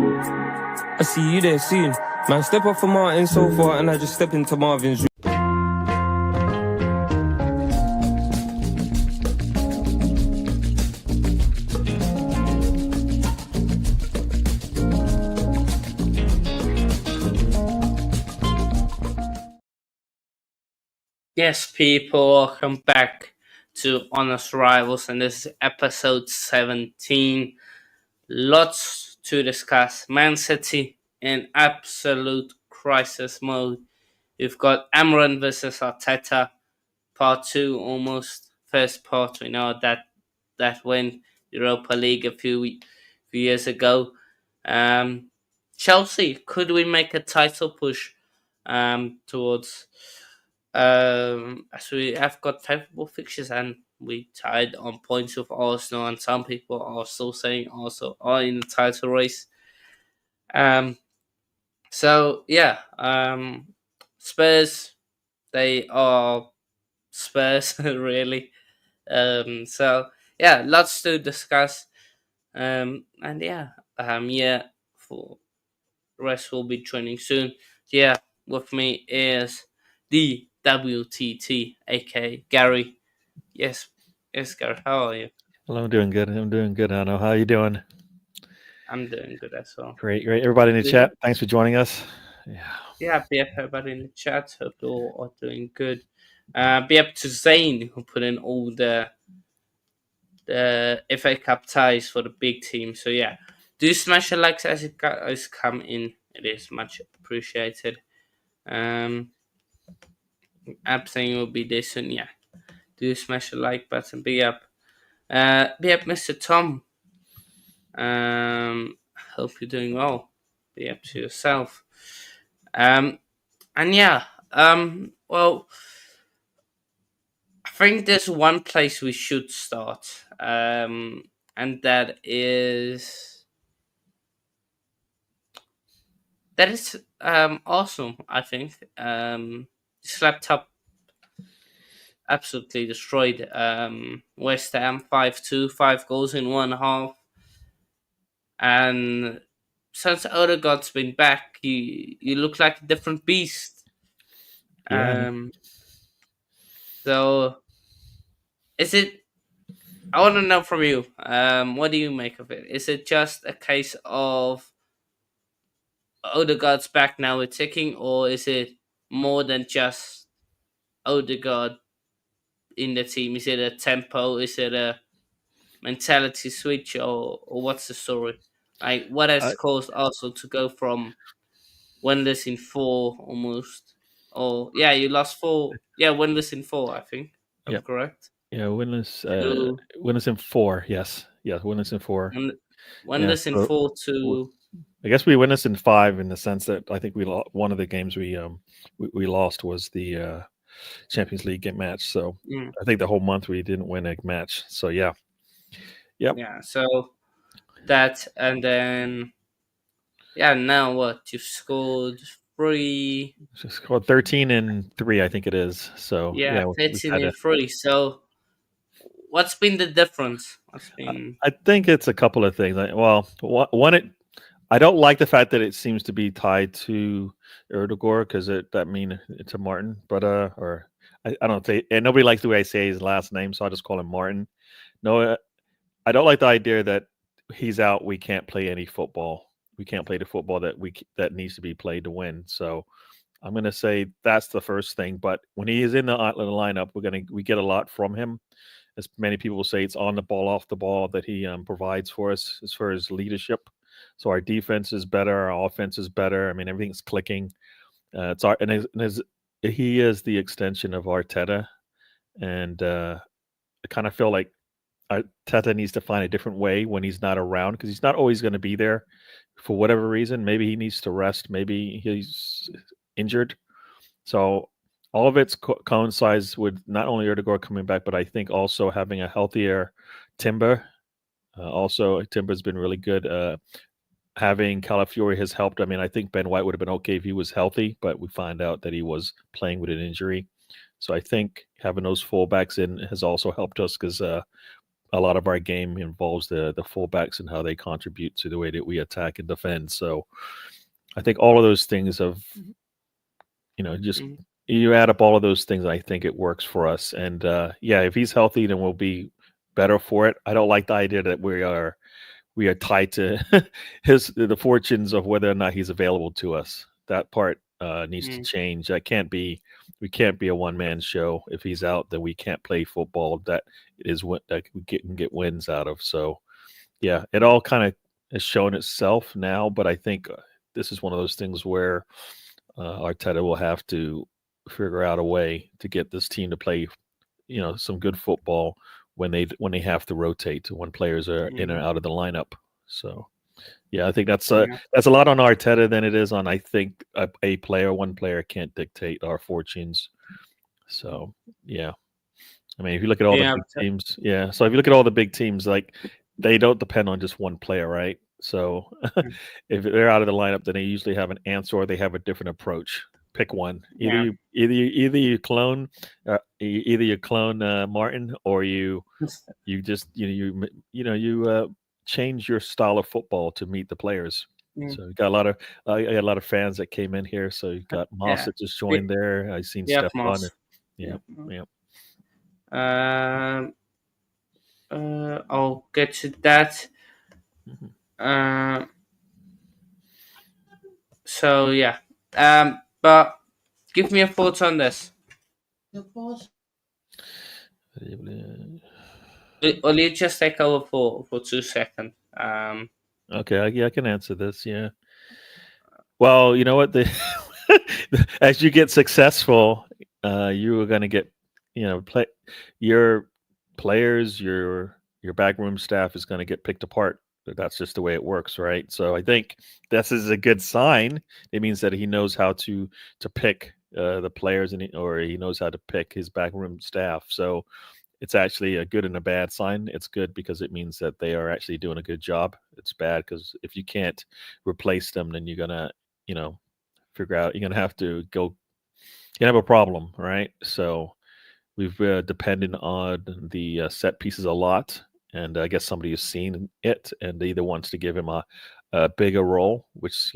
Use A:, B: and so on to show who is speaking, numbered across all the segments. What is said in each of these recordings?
A: I see you there soon. Man, step off of Martin's sofa and I just step into Marvin's room.
B: Yes, people, welcome back to Honest Rivals, and this is episode 17. Lots to discuss. Man City in absolute crisis mode. We've got Amorim versus Arteta, part 2 almost. First part, we know that win Europa League a few years ago. Chelsea, could we make a title push towards as we have got favourable fixtures and we tied on points with Arsenal, and some people are still saying Arsenal are in the title race. So yeah, Spurs, they are Spurs really. So yeah, lots to discuss. And yeah, for the rest will be joining soon. Yeah, with me is the WTT, aka Gary. Yes, Gary. How are you?
C: Hello, I'm doing good. Hanno. How are you doing?
B: I'm doing good as well.
C: Great. Everybody in the chat, thanks for joining us.
B: Yeah, be up everybody in the chat. Hope you all are doing good. Be up to Zane, who put in all the FA Cup ties for the big team. So yeah, do smash a like as it guys come in. It is much appreciated. App saying will be this, and yeah, do smash the like button. Be up, Mr. Tom. Hope you're doing well. Be up to yourself. And yeah, well, I think there's one place we should start, and that is awesome. I think slept up, absolutely destroyed West Ham 5-2, 5 goals in one half. And since Odegaard's been back, you look like a different beast.
C: Yeah.
B: So is it? I want to know from you. What do you make of it? Is it just a case of Odegaard's back now with ticking, or is it more than just Odegaard in the team? Is it a tempo? Is it a mentality switch, or what's the story? Like, what has caused Arsenal to go from winless in 4 almost? Oh, yeah, you lost 4. Yeah, winless in 4, I think. I'm correct.
C: Yeah, winless in 4. Yes, winless in 4.
B: Winless in 4 to.
C: I guess we winless in 5 in the sense that I think one of the games we lost was the Champions League match. So I think the whole month we didn't win a match. So yeah. Yep.
B: Yeah. So that, and then now what? You've scored 3.
C: Scored 13 and 3, I think it is. So
B: 13 and 3. So what's been the difference?
C: I think it's a couple of things. One, I don't like the fact that it seems to be tied to Erdogan because that means it's a Martin, but I don't say, and nobody likes the way I say his last name, so I'll just call him Martin. No, I don't like the idea that he's out. We can't play any football. We can't play the football that needs to be played to win. So I'm going to say that's the first thing. But when he is in the lineup, we get a lot from him. As many people will say, it's on the ball, off the ball that he provides for us as far as leadership. So our defense is better, our offense is better. I mean, everything's clicking. He is the extension of Arteta, and I kind of feel like Arteta needs to find a different way when he's not around because he's not always going to be there for whatever reason. Maybe he needs to rest. Maybe he's injured. So all of it coincides with not only Erdogan coming back, but I think also having a healthier Timber. Also, Timber's been really good. Having Calafiori has helped. I mean, I think Ben White would have been okay if he was healthy, but we find out that he was playing with an injury. So I think having those fullbacks in has also helped us because a lot of our game involves the fullbacks and how they contribute to the way that we attack and defend. So I think all of those things have, just you add up all of those things, I think it works for us. And if he's healthy, then we'll be better for it. I don't like the idea that we are tied to the fortunes of whether or not he's available to us. That part needs to change. We can't be a one-man show. If he's out, then we can't play football that we can get wins out of. So yeah, it all kind of has shown itself now, but I think this is one of those things where Arteta will have to figure out a way to get this team to play, some good football when they have to rotate when players are in and out of the lineup. So, yeah, I think that's a lot on Arteta than it is on, I think, one player can't dictate our fortunes. So, yeah. I mean, if you look at all the big teams, so if you look at all the big teams, like, they don't depend on just one player, right? So if they're out of the lineup, then they usually have an answer or they have a different approach. Pick one. Either you clone Martin, or you just change your style of football to meet the players. So you got a lot of fans that came in here. So you got Moss that just joined there. I seen Stefan.
B: I'll get to that. So yeah, but give me your thoughts on this. Will you just take over for 2 seconds?
C: Okay, I can answer this. Yeah. Well, you know what? As you get successful, you are going to get, your players, your backroom staff is going to get picked apart. That's just the way it works, right? So I think this is a good sign. It means that he knows how to pick the players, or he knows how to pick his backroom staff. So it's actually a good and a bad sign. It's good because it means that they are actually doing a good job. It's bad because if you can't replace them, then you're gonna, figure out you're gonna have to go. You have a problem, right? So we've depended on the set pieces a lot. And I guess somebody has seen it and either wants to give him a bigger role, which,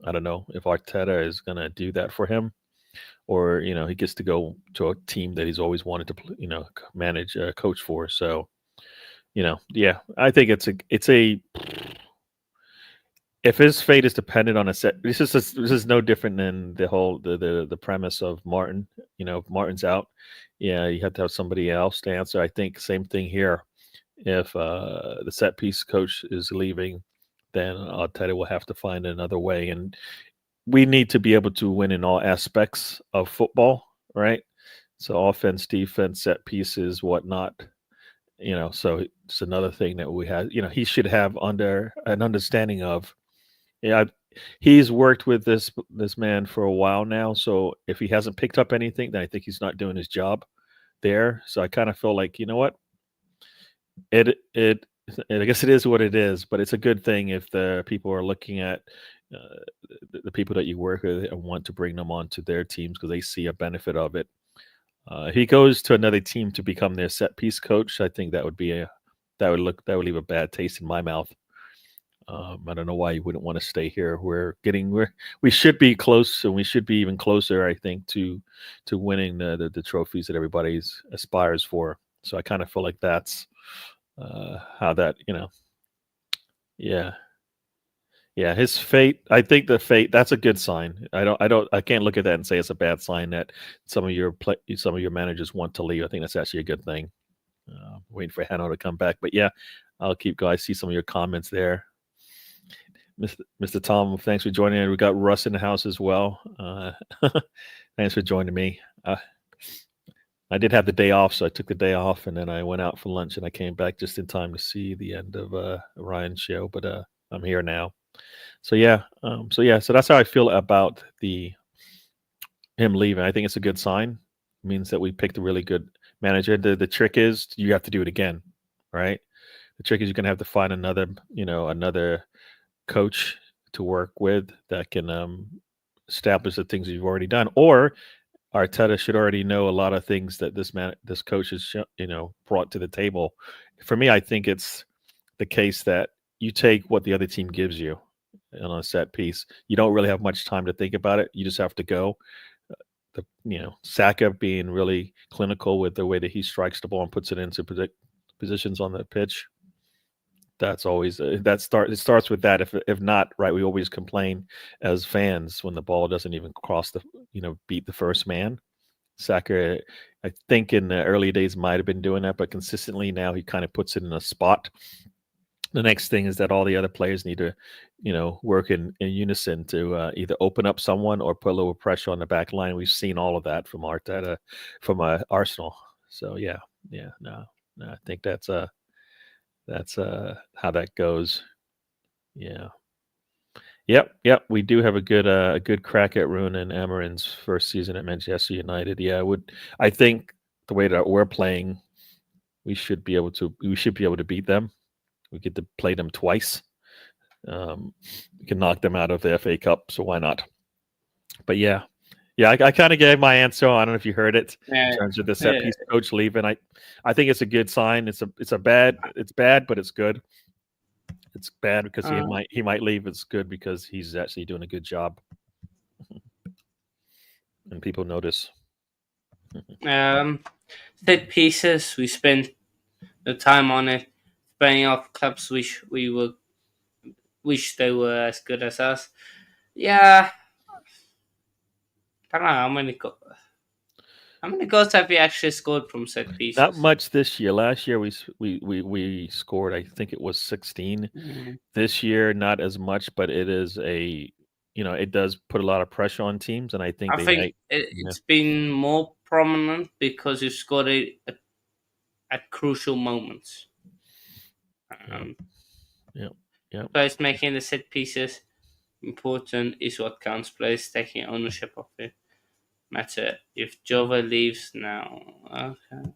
C: I don't know if Arteta is going to do that for him, or, he gets to go to a team that he's always wanted to, manage, coach for. So, I think it's a if his fate is dependent on a set, this is no different than the whole the premise of Martin. If Martin's out, you have to have somebody else to answer. I think same thing here. If the set piece coach is leaving, then Arteta will have to find another way. And we need to be able to win in all aspects of football, right? So offense, defense, set pieces, whatnot. So it's another thing that we have. He should have under an understanding of. Yeah, he's worked with this man for a while now. So if he hasn't picked up anything, then I think he's not doing his job there. So I kind of feel like, you know what? I guess it is what it is, but it's a good thing if the people are looking at the people that you work with and want to bring them onto their teams because they see a benefit of it. If he goes to another team to become their set piece coach, I think that would leave a bad taste in my mouth. I don't know why you wouldn't want to stay here. We should be close, and we should be even closer, I think, to winning the trophies that everybody aspires for. So I kind of feel like that's how that, his fate. I think the fate, that's a good sign. I can't look at that and say it's a bad sign that some of your managers want to leave. I think that's actually a good thing. Waiting for Hanno to come back, but yeah, I'll keep going. I see some of your comments there. Mr. Tom, thanks for joining in. We got Russ in the house as well. Thanks for joining me. I did have the day off, so I took the day off, and then I went out for lunch, and I came back just in time to see the end of Ryan's show. But I'm here now. So so that's how I feel about him leaving. I think it's a good sign. It means that we picked a really good manager. The trick is you have to do it again, right? The trick is you're going to have to find another coach to work with that can establish the things you've already done, or Arteta should already know a lot of things that this coach has brought to the table, for me, I think it's the case that you take what the other team gives you on a set piece. You don't really have much time to think about it. You just have to go. Saka being really clinical with the way that he strikes the ball and puts it into positions on the pitch. That's always it starts with that. If not, right, we always complain as fans when the ball doesn't even cross beat the first man. Saka, I think in the early days might have been doing that, but consistently now he kind of puts it in a spot. The next thing is that all the other players need to, work in unison to either open up someone or put a little pressure on the back line. We've seen all of that from Arteta, from Arsenal. So no, I think that's how that goes. Yeah. Yep. We do have a good crack at ruining Amorim's first season at Manchester United. Yeah, I think the way that we're playing, we should be able to beat them. We get to play them twice. We can knock them out of the FA Cup, so why not? But yeah, I kind of gave my answer. I don't know if you heard it in terms of the set piece coach leaving. I think it's a good sign. It's bad, but it's good. It's bad because he might leave. It's good because he's actually doing a good job, and people notice.
B: Set pieces. We spent the time on it. Playing off clubs wish they were as good as us. Yeah, I don't know how many goals have we actually scored from set pieces?
C: Not much this year. Last year we scored, I think it was 16.
B: Mm-hmm.
C: This year not as much, but it is it does put a lot of pressure on teams, and I think
B: it's been more prominent because you scored it at crucial moments. Players making the set pieces important is what counts. Players taking ownership of it matter. If Jova leaves now, okay.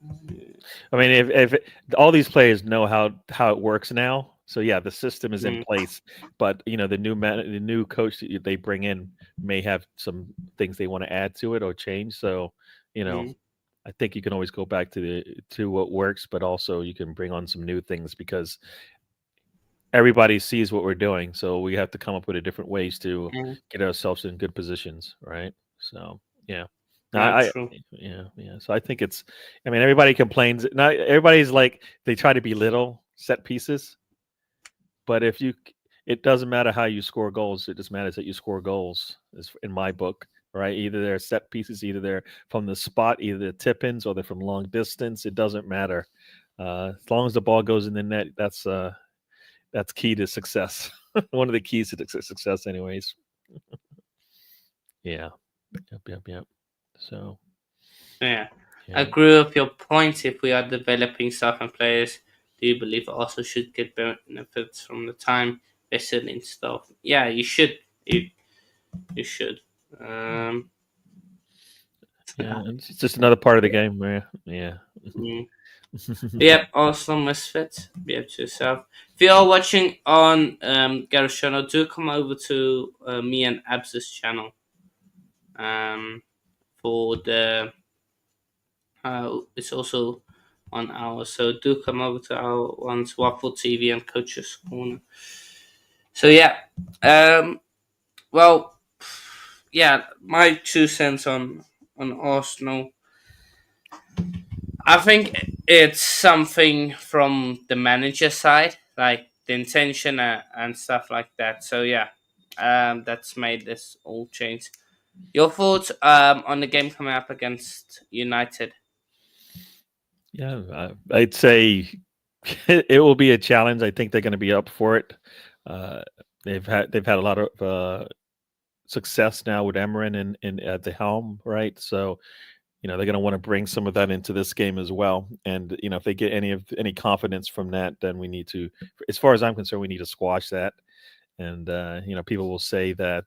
C: I mean, if all these players know how it works now, so yeah, the system is in place. But the new coach that they bring in may have some things they want to add to it or change. So I think you can always go back to what works, but also you can bring on some new things because everybody sees what we're doing. So we have to come up with different ways to get ourselves in good positions, right? So yeah.
B: True.
C: So I think everybody complains. Not everybody's like they try to belittle set pieces, but it doesn't matter how you score goals. It just matters that you score goals. Is in my book, right? Either they're set pieces, either they're from the spot, either they're tip-ins or they're from long distance. It doesn't matter. As long as the ball goes in the net, that's key to success. One of the keys to success, anyways. Yeah. Yep. So,
B: I agree with your point. If we are developing staff and players, do you believe also should get benefits from the time invested in stuff? Yeah, you should. You should.
C: It's just another part of the game. Yeah.
B: Yep, also misfit. Be up to yourself. If you are watching on Gareth's channel, do come over to me and Abs's channel. For the it's also on ours, so do come over to our ones, Waffle TV and Coach's Corner. So my 2 cents on Arsenal. I think it's something from the manager side, like the intention and stuff like that. So that's made this all change. Your thoughts on the game coming up against United?
C: Yeah, I'd say it will be a challenge. I think they're going to be up for it. They've had a lot of success now with Amorim in at the helm, right? So they're going to want to bring some of that into this game as well. And if they get any confidence from that, then we need to, as far as I'm concerned, we need to squash that. And people will say that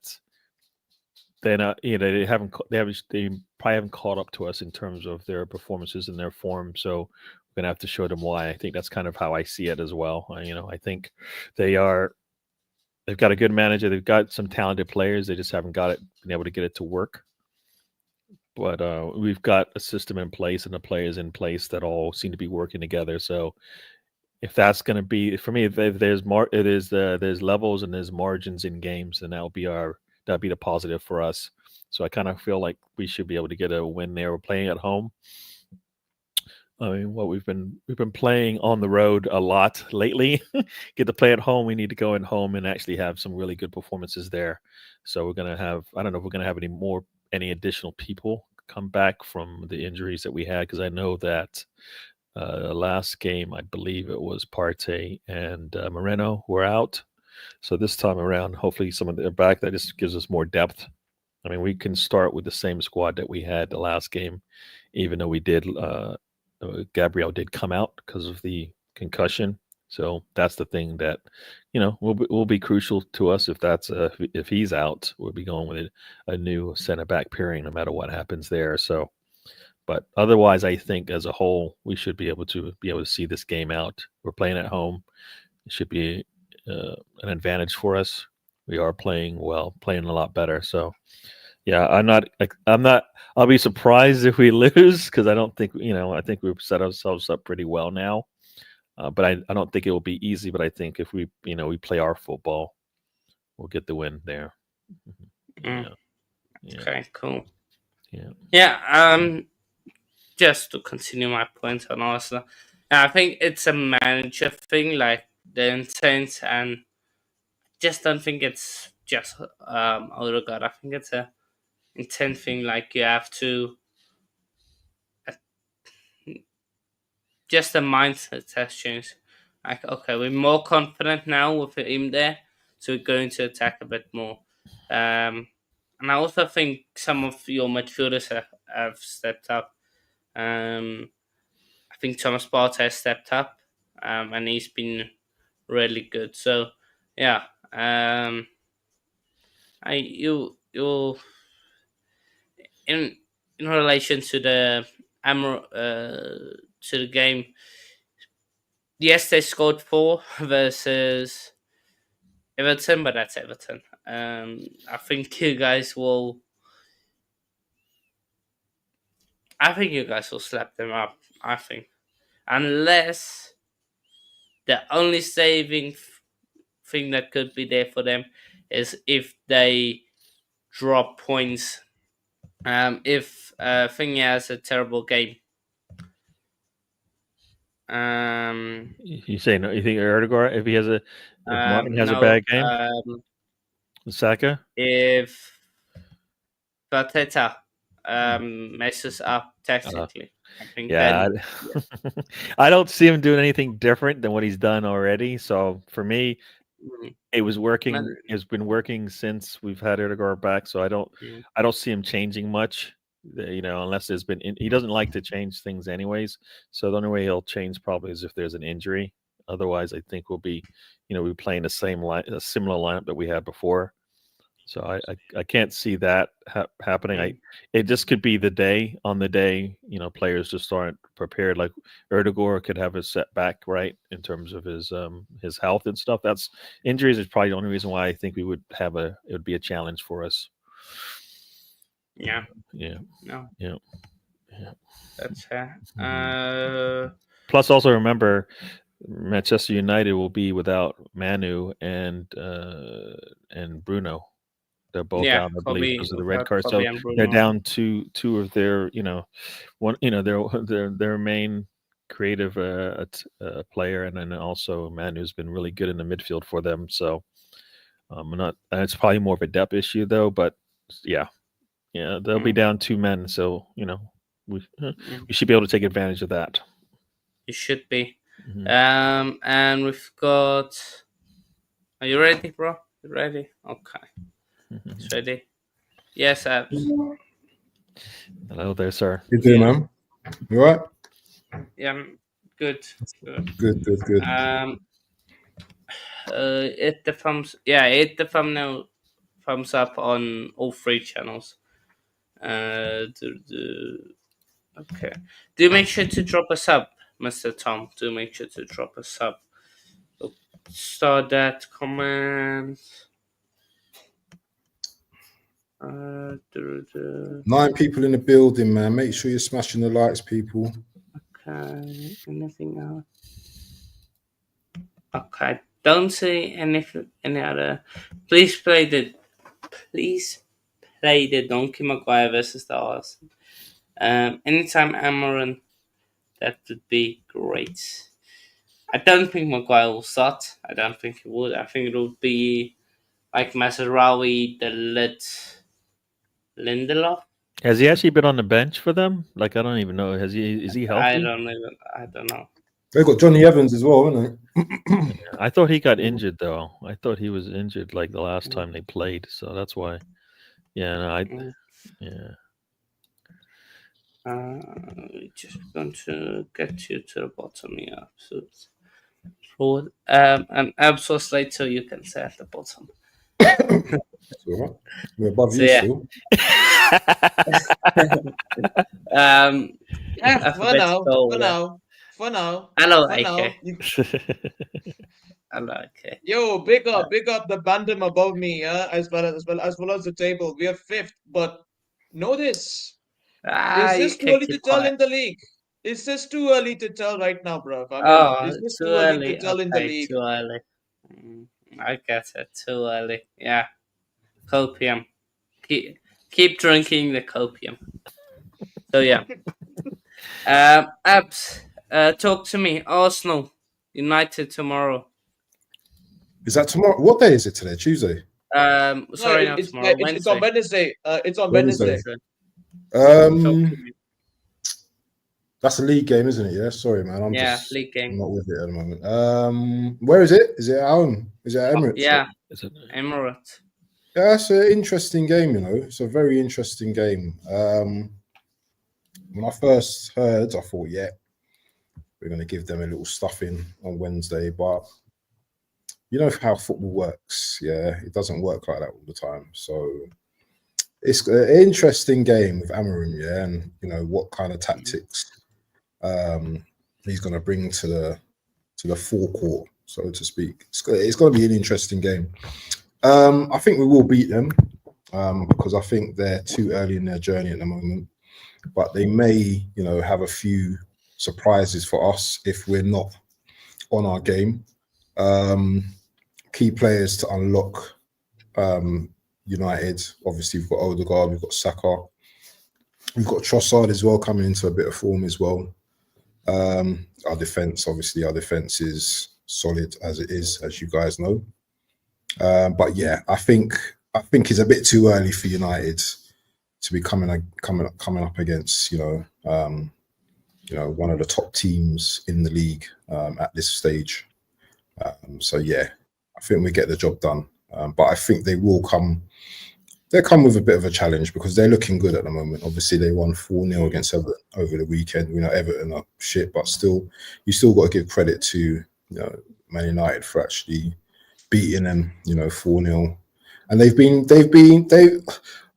C: they're not, they probably haven't caught up to us in terms of their performances and their form. So we're gonna have to show them why. I think that's kind of how I see it as well. I think they've got a good manager. They've got some talented players. They just haven't been able to get it to work. But we've got a system in place and the players in place that all seem to be working together. So if that's going to be for me, if there's there's levels and there's margins in games, then that'll be the positive for us. So I kind of feel like we should be able to get a win there. We're playing at home. I mean, we've been playing on the road a lot lately. Get to play at home. We need to go in home and actually have some really good performances there. So we're gonna have. I don't know if we're gonna have any additional people come back from the injuries that we had, because I know that last game, I believe it was Partey and Moreno were out. So this time around, hopefully some of them are back. That just gives us more depth. I mean, we can start with the same squad that we had the last game, even though we did. Gabriel did come out because of the concussion. So that's the thing that, will be crucial to us. If he's out, we'll be going with a new center back pairing, no matter what happens there. So, but otherwise, I think as a whole, we should be able to see this game out. We're playing at home. It should be an advantage for us. We are playing well, playing a lot better. So, yeah, I'm not. I'll be surprised if we lose, because I don't think I think we've set ourselves up pretty well now. But I don't think it will be easy. But I think if we play our football, we'll get the win there.
B: Yeah. Okay, cool.
C: Yeah.
B: Yeah. Just to continue my point on Arsenal, I think it's a manager thing, like the intent, and just don't think it's just Odegaard. I think it's a intent thing. Like you have to just the mindset has changed. Like, okay, we're more confident now with him there, so we're going to attack a bit more. And I also think some of your midfielders have stepped up. I think Thomas Partey has stepped up, and he's been really good. So, yeah, you in relation to the to the game. Yes, they scored 4 versus Everton, but that's Everton. I think you guys will. I think you guys will slap them up. I think, unless the only saving thing that could be there for them is if they drop points. If Thingy has a terrible game.
C: You say no? You think Erdogan, if Martin has a
B: no.
C: bad game, Saka?
B: If Arteta messes up tactically, I think then,
C: I don't see him doing anything different than what he's done already. So for me, it was working. It's been working since we've had Erdogan back. So I don't see him changing much. Unless there's been, he doesn't like to change things anyways. So the only way he'll change probably is if there's an injury. Otherwise, I think we'll be playing a similar lineup that we had before. So I can't see that happening. It just could be the day. Players just aren't prepared. Like Erdogan could have a setback, right, in terms of his health and stuff. That's injuries is probably the only reason why I think it would be a challenge for us.
B: Yeah.
C: Yeah.
B: No.
C: Yeah.
B: That's fair.
C: Plus, also remember, Manchester United will be without Manu and Bruno. They're both out, I believe, because of the red card. So they're down two of their, one, their main creative player, and then also Manu's been really good in the midfield for them. So it's probably more of a depth issue though. But yeah, they'll be down 2 men. So we should be able to take advantage of that.
B: You should be. And we've got. Are you ready, bro? You ready? Okay. It's ready. Yes, Abs.
C: Hello there, sir.
D: You doing, man? You all right?
B: Yeah, good.
D: Good.
B: Hit the thumbs. Yeah, hit the thumbnail, thumbs up on all 3 channels. Okay. Do make sure to drop a sub, Mr. Tom. Do make sure to drop a sub. Start that comment.
D: 9 people in the building, man. Make sure you're smashing the likes, people.
B: Okay. Anything else? Okay. Don't see any other. Please play the Donkey Maguire versus the Arsenal. Anytime Amorim, that would be great. I don't think Maguire will start. I don't think he would. I think it would be like Mazraoui, Lindelof.
C: Has he actually been on the bench for them? Like, I don't even know. Is he healthy?
B: I don't know.
D: They've got Johnny Evans as well, haven't they?
C: I thought he got injured though. I thought he was injured like the last time they played, so that's why. Yeah, no, yeah.
B: Just going to get you to the bottom here. So forward. And Absos later you can say at the bottom.
D: That's all right. We're above
B: So,
D: you
B: yeah.
D: still.
E: For now.
B: Hello,
E: For
B: AK.
E: now.
B: Hello, AK.
E: Yo, big up the bandem above me, as well as the table. We are fifth, but know this. Is this too early to tell in the league? Is this too early to tell right now, bro? I mean, is this too early to tell in the league?
B: Too early. I get it. Too early. Yeah. Copium. Keep drinking the copium. So yeah. Abs, talk to me. Arsenal, United tomorrow.
D: Is that tomorrow? What day is it today? Tuesday.
B: Sorry, not tomorrow. Wednesday.
E: It's on Wednesday. It's on Wednesday.
D: That's a league game, isn't it? Yeah. Sorry, man. I'm just
B: league game.
D: not with it at the moment. Where is it? Is it at home? Is it at Emirates?
B: Yeah, it's at Emirates.
D: Yeah, it's an interesting game. You know, it's a very interesting game. When I first heard, I thought, yeah, we're going to give them a little stuffing on Wednesday, but you know how football works. Yeah, it doesn't work like that all the time. So it's an interesting game with Amorim, yeah, and you know what kind of tactics he's going to bring to the forecourt, so to speak. It's going to be an interesting game. I think we will beat them because I think they're too early in their journey at the moment. But they may, you know, have a few surprises for us if we're not on our game. Key players to unlock United. Obviously, we've got Odegaard, we've got Saka, we've got Trossard as well coming into a bit of form as well. Our defense is solid as it is, as you guys know. But yeah, I think it's a bit too early for United to be coming up against one of the top teams in the league at this stage. So yeah, I think we get the job done. But I think they will come. They'll come with a bit of a challenge because they're looking good at the moment. Obviously, they won 4-0 against Everton over the weekend. We know Everton are shit, but still, you still got to give credit to Man United for actually beating them, 4-0. And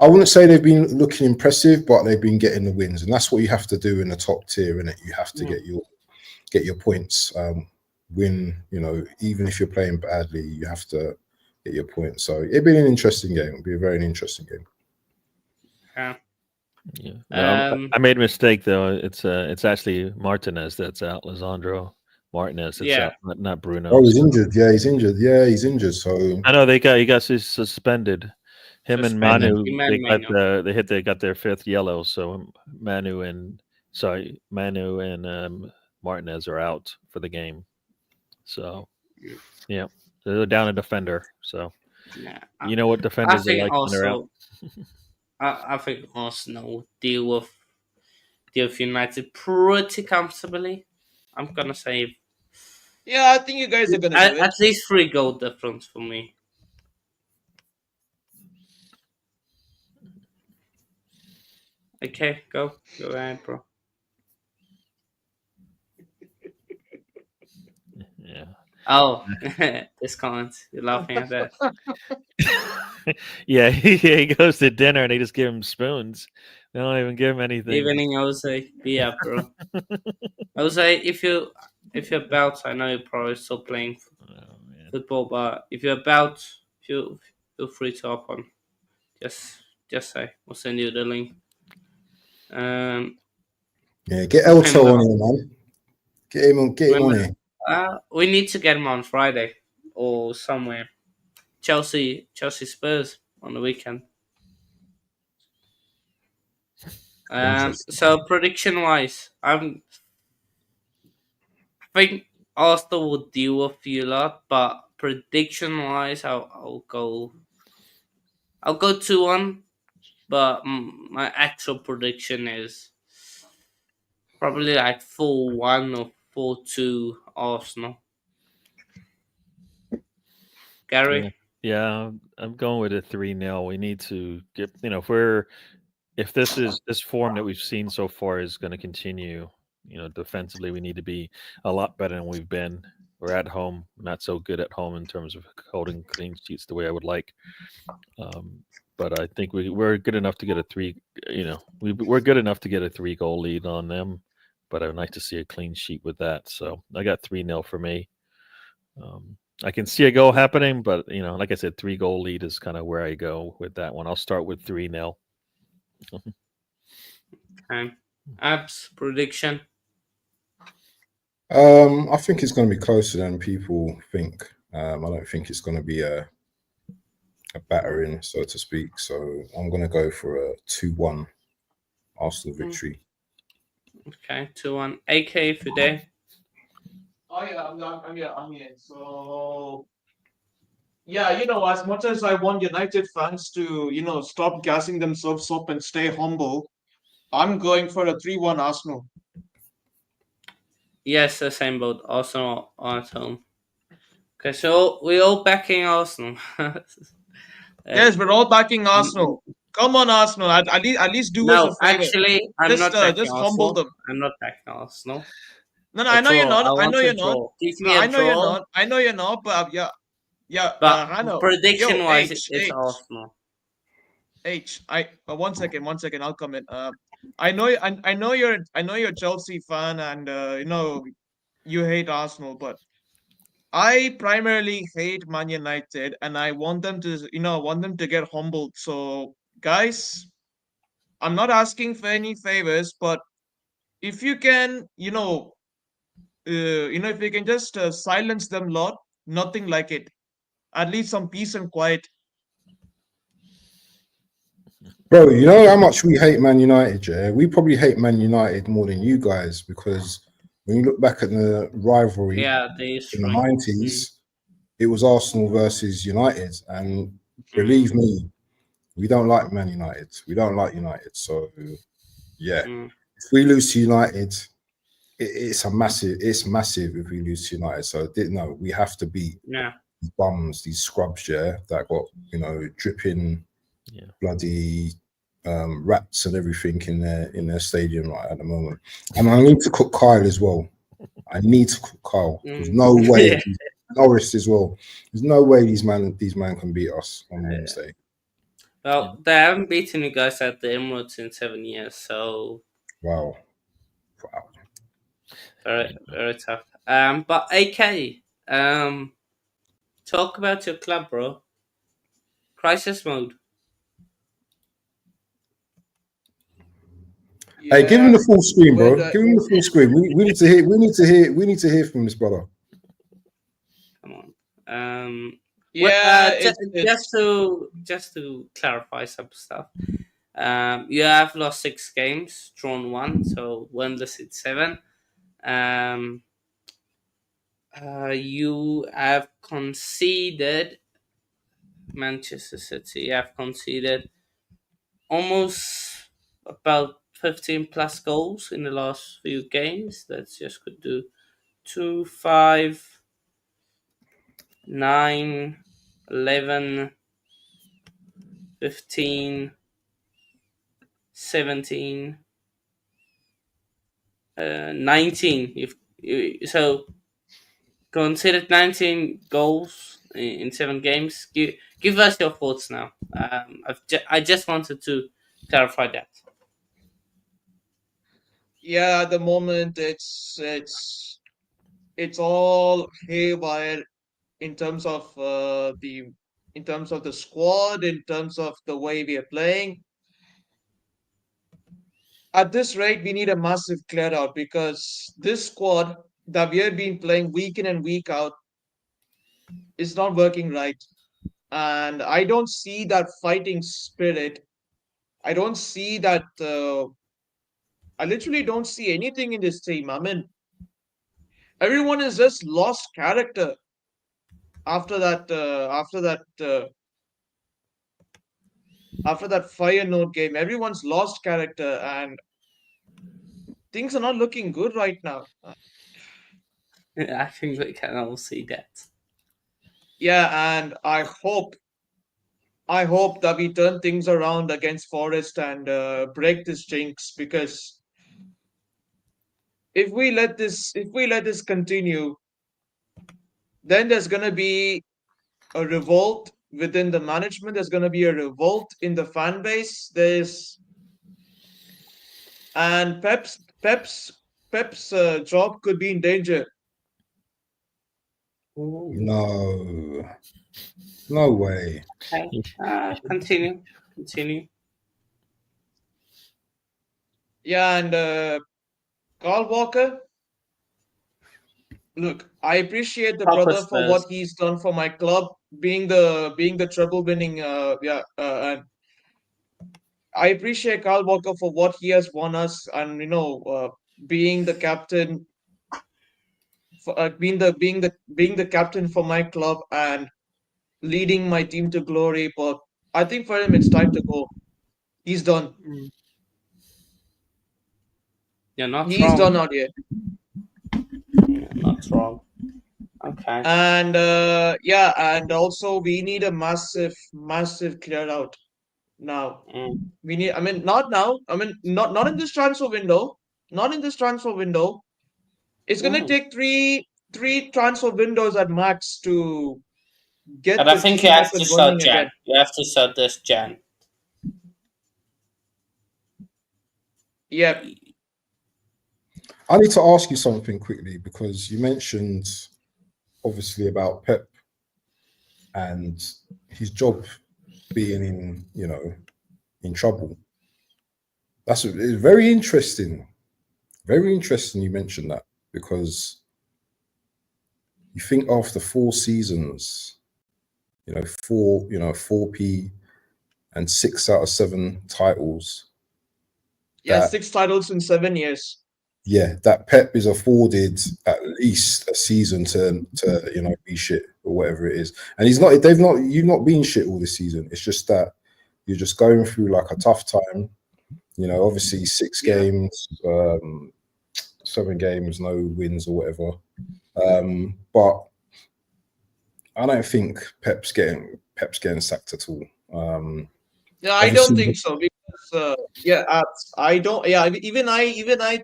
D: I wouldn't say they've been looking impressive, but they've been getting the wins, and that's what you have to do in the top tier, innit? You have to get your points. Win, even if you're playing badly, you have to get your points. So it'd be an interesting game. It'd be a very interesting game.
C: Yeah. I made a mistake though. It's actually Martinez that's out. Lisandro Martinez that's out, not Bruno.
D: Oh, he's injured. Yeah, he's injured. So
C: I know he got suspended. Him and Manu, they got their fifth yellow. So Manu and Martinez are out for the game. So yeah, they're down a defender. So you know what defenders are like when they're out.
B: I think Arsenal deal with United pretty comfortably. I'm gonna say.
E: Yeah, I think you guys are gonna do it.
B: At least 3 goal difference for me. Okay, go ahead, bro.
C: Yeah.
B: Oh, this comment. You're laughing at that.
C: Yeah, he goes to dinner and they just give him spoons. They don't even give him anything.
B: Evening, Jose. Be up, bro. Jose, if you're about, I know you're probably still playing football, but if you're about, feel free to hop on. Just say. We'll send you the link.
D: Yeah, get Elto on here, man. Get him on here.
B: We need to get him on Friday or somewhere. Chelsea Spurs on the weekend.
D: Interesting.
B: So prediction wise, I think Arsenal will deal with you a lot, but prediction wise, I'll go 2-1. But my actual prediction is probably like 4-1 or 4-2 Arsenal. Gary?
C: Yeah, I'm going with a 3-0. We need to get, if this form that we've seen so far is going to continue, defensively, we need to be a lot better than we've been. We're at home, not so good at home in terms of holding clean sheets the way I would like. But I think we're good enough to get a three. We're good enough to get a 3-goal lead on them. But I'd like to see a clean sheet with that. So I got 3-0 for me. I can see a goal happening, but like I said, 3-goal lead is kind of where I go with that one. I'll start with 3-0.
B: Okay. Abs prediction.
D: I think it's going to be closer than people think. I don't think it's going to be a battering, so to speak. So I'm going to go for a 2-1 Arsenal victory.
B: Okay, 2-1. AK for day.
E: Oh yeah, I'm here. So yeah, as much as I want United fans to, stop gassing themselves up and stay humble, I'm going for a 3-1 Arsenal.
B: Yes, the same boat. Arsenal at home. Okay, so we're all backing Arsenal.
E: Yes, we're all backing Arsenal. Come on, Arsenal. At least do us a
B: No,
E: favor.
B: actually, I'm not backing
E: Just humble
B: Arsenal.
E: them.
B: I'm not backing Arsenal.
E: No,
B: A
E: I know you're
B: draw.
E: not.
B: I
E: I
B: want
E: know
B: a
E: you're not.
B: draw. Give
E: No,
B: me a
E: I know you're
B: draw.
E: not. I know you're not. But yeah.
B: But
E: I know. Yo,
B: prediction-wise,
E: H,
B: it's
E: H,
B: Arsenal.
E: H. 1 second. I'll come in. I know you're a Chelsea fan, and you hate Arsenal, but I primarily hate Man United, and I want them to, get humbled. So, guys, I'm not asking for any favors, but if you can, if you can just silence them lot, nothing like it. At least some peace and quiet.
D: Bro, you know how much we hate Man United, yeah? We probably hate Man United more than you guys because when you look back at the rivalry
B: Yeah, the
D: in the
B: history.
D: 90s, it was Arsenal versus United. And believe me, we don't like Man United. We don't like United. So, yeah, if we lose to United, it's massive if we lose to United. So, no, we have to beat these bums, these scrubs, yeah, that got, dripping bloody rats and everything in their stadium right at the moment. And I need to cook Kyle as well. I need to cook Kyle. There's no way Norris as well. There's no way these man can beat us on Wednesday.
B: Well, they haven't beaten you guys at the Emirates in 7 years, so
D: wow.
B: Very, very tough. But AK, talk about your club, bro. Crisis mode.
D: Yeah. Hey, give him the full screen, bro. Give him the full screen. We need to hear. We need to hear from this brother.
B: Come on.
E: Yeah.
B: Just to clarify some stuff. You have lost 6 games, drawn 1, so winless in 7. You have conceded. Manchester City have conceded almost about 15 plus goals in the last few games. That's just could do 2, 5, 9, 11, 15, 17, 19. So considered 19 goals in 7 games. Give us your thoughts now. I just wanted to clarify that.
E: Yeah, at the moment it's all haywire in terms of the squad, in terms of the way we are playing. At this rate, we need a massive clear out because this squad that we have been playing week in and week out is not working right. And I don't see that fighting spirit. I don't see that. I literally don't see anything in this team. I mean, everyone has just lost character after that. After that fire note game, everyone's lost character, and things are not looking good right now.
B: I think we can all see that.
E: Yeah, and I hope that we turn things around against Forest and break this jinx, because if we let this continue, then there's gonna be a revolt within the management. There's gonna be a revolt in the fan base. And Pep's job could be in danger.
D: No, no way.
B: Okay. Continue.
E: Yeah, and Carl Walker. Look, I appreciate the
B: Proper
E: brother for
B: Spurs.
E: what he's done for my club, being the treble winning. And I appreciate Carl Walker for what he has won us, and being the captain, being the captain for my club and leading my team to glory. But I think for him, it's time to go. He's done.
B: You're not
E: He's
B: wrong.
E: done out here.
B: You're not wrong. Okay.
E: And and also we need a massive, massive clear out now. We need. I mean, not now. I mean, not in this transfer window. Not in this transfer window. It's gonna take three transfer windows at max to get
B: And I
E: the
B: think you
E: team up
B: have to
E: and
B: start
E: running
B: Jan.
E: again.
B: You have to start this Jan.
E: Yep.
D: I need to ask you something quickly, because you mentioned obviously about Pep and his job being in trouble. It's very interesting. Very interesting you mentioned that, because you think after 4 seasons, 4P and 6 out of 7 titles.
E: Yeah, 6 titles in 7 years.
D: Yeah, that Pep is afforded at least a season to be shit or whatever it is. And you've not been shit all this season. It's just that you're just going through like a tough time. Obviously 6 games, 7 games, no wins or whatever. But I don't think Pep's getting sacked at all.
E: Yeah, I don't think so, because I don't. Yeah, even I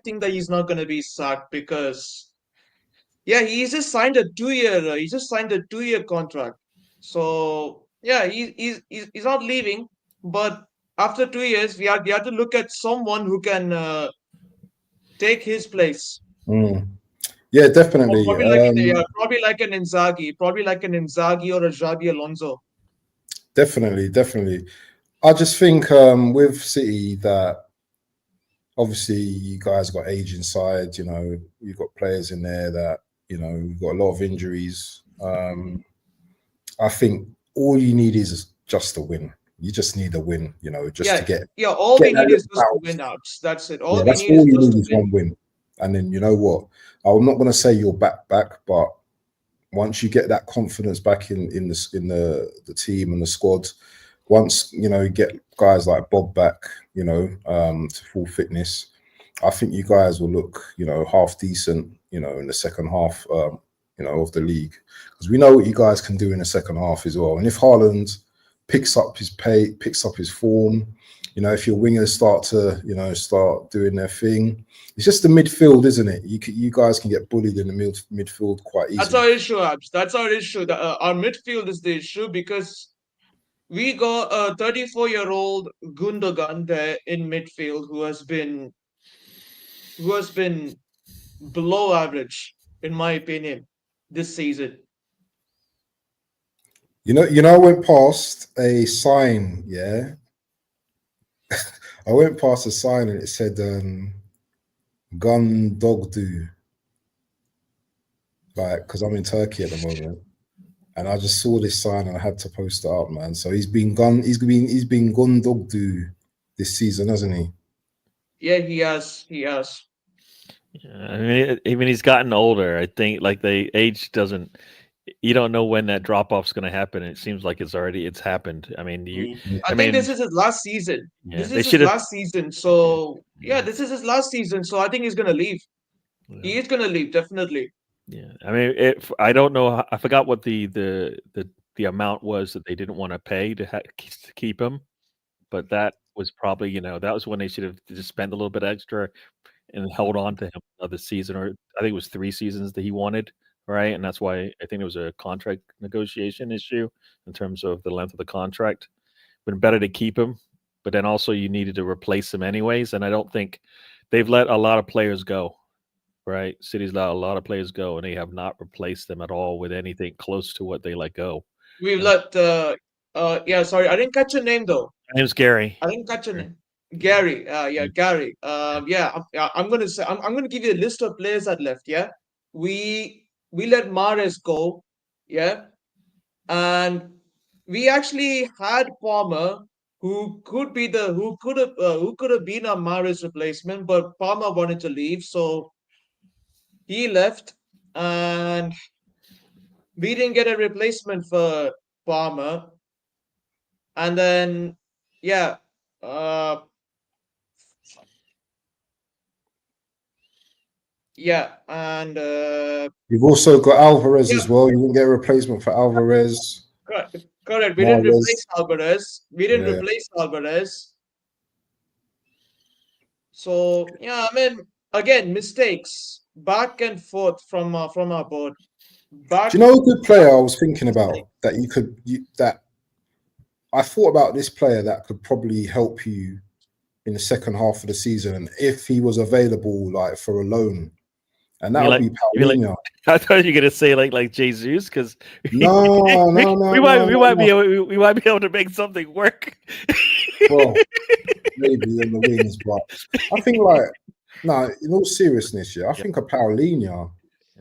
E: think that he's not going to be sacked, because he's just signed a 2-year contract. So yeah, he's not leaving. But after 2 years, we have to look at someone who can take his place.
D: Yeah, definitely.
E: Probably like an Inzaghi, or a Xabi Alonso.
D: Definitely. I just think with City that obviously you guys got age inside. You've got players in there that you've got a lot of injuries. I think all you need is just a win. You just need a win, to get.
E: All we need is just to win out. That's it. All we need
D: all
E: is
D: you
E: just
D: need is one win. And then you know what? I'm not going to say you're back, but once you get that confidence back in the team and the squad, once you get guys like Bob back, to full fitness, I think you guys will look, half decent, in the second half, of the league, because we know what you guys can do in the second half as well. And if Haaland picks up his form, if your wingers start doing their thing, it's just the midfield, isn't it? You guys can get bullied in the midfield quite easily.
E: That's our issue, Abs. That's our issue. Our midfield is the issue, because we got a 34-year-old Gundogan there in midfield who has been below average, in my opinion, this season.
D: I went past a sign, yeah. I went past a sign and it said Gun Dog Do. like, because I'm in Turkey at the moment, and I just saw this sign and I had to post it up, man. So he's been Gundogdu this season, hasn't he?
E: Yeah, he has. He has.
C: Yeah, I mean, he's gotten older. I think like the age doesn't. You don't know when that drop off's going to happen. It seems like it's happened. I mean,
E: I think this is his last season.
C: Yeah,
E: This is his last season. So yeah, this is his last season. So I think he's gonna leave. He is gonna leave, definitely.
C: Yeah, I mean, I don't know. I forgot what the amount was that they didn't want to pay to keep him, but that was probably that was when they should have just spent a little bit extra and held on to him another season, or I think it was 3 seasons that he wanted, right? And that's why I think it was a contract negotiation issue in terms of the length of the contract. Been better to keep him, but then also you needed to replace him anyways. And I don't think they've let a lot of players go, right? City's let a lot of players go, and they have not replaced them at all with anything close to what they let go.
E: We've let yeah, sorry, I didn't catch your name though.
C: My name's Gary.
E: I didn't catch your name. Gary. Yeah, Gary. Yeah, I'm gonna say I'm gonna give you a list of players that left. Yeah, we let Mahrez go. Yeah, and we actually had Palmer, who could have been a Mahrez replacement, but Palmer wanted to leave, so he left, and we didn't get a replacement for Palmer. And then, yeah, yeah, and
D: You've also got Alvarez
E: yeah,
D: as well. You didn't get a replacement for Alvarez.
E: correct. We didn't replace Alvarez. We didn't replace Alvarez. So yeah, I mean, again, mistakes back and forth from our board.
D: Do you know a good player I was thinking about that that I thought about this player that could probably help you in the second half of the season if he was available, like for a loan, and that would be Paulinho.
C: I thought you were gonna say like Jesus, because
D: we
C: might be able to make something work.
D: Well, maybe in the wings, but I think in all seriousness, I think a Paulinho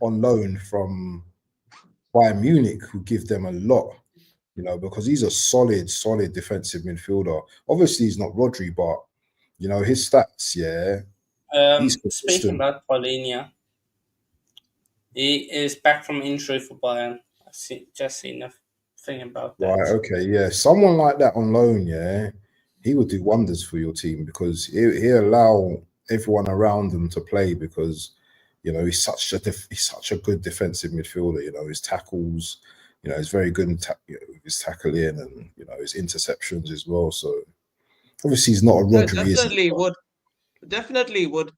D: on loan from Bayern Munich would give them a lot, because he's a solid defensive midfielder. Obviously, he's not Rodri, but his stats, he's consistent.
B: Speaking about Paulinho, he is back from injury for Bayern. Just seen a thing about that.
D: Right, okay, yeah. Someone like that on loan, he would do wonders for your team, because he'll allow everyone around him to play, because he's such a good defensive midfielder. His tackles, he's very good in his tackling, and his interceptions as well. So obviously he's not a Rodri.
E: Definitely would.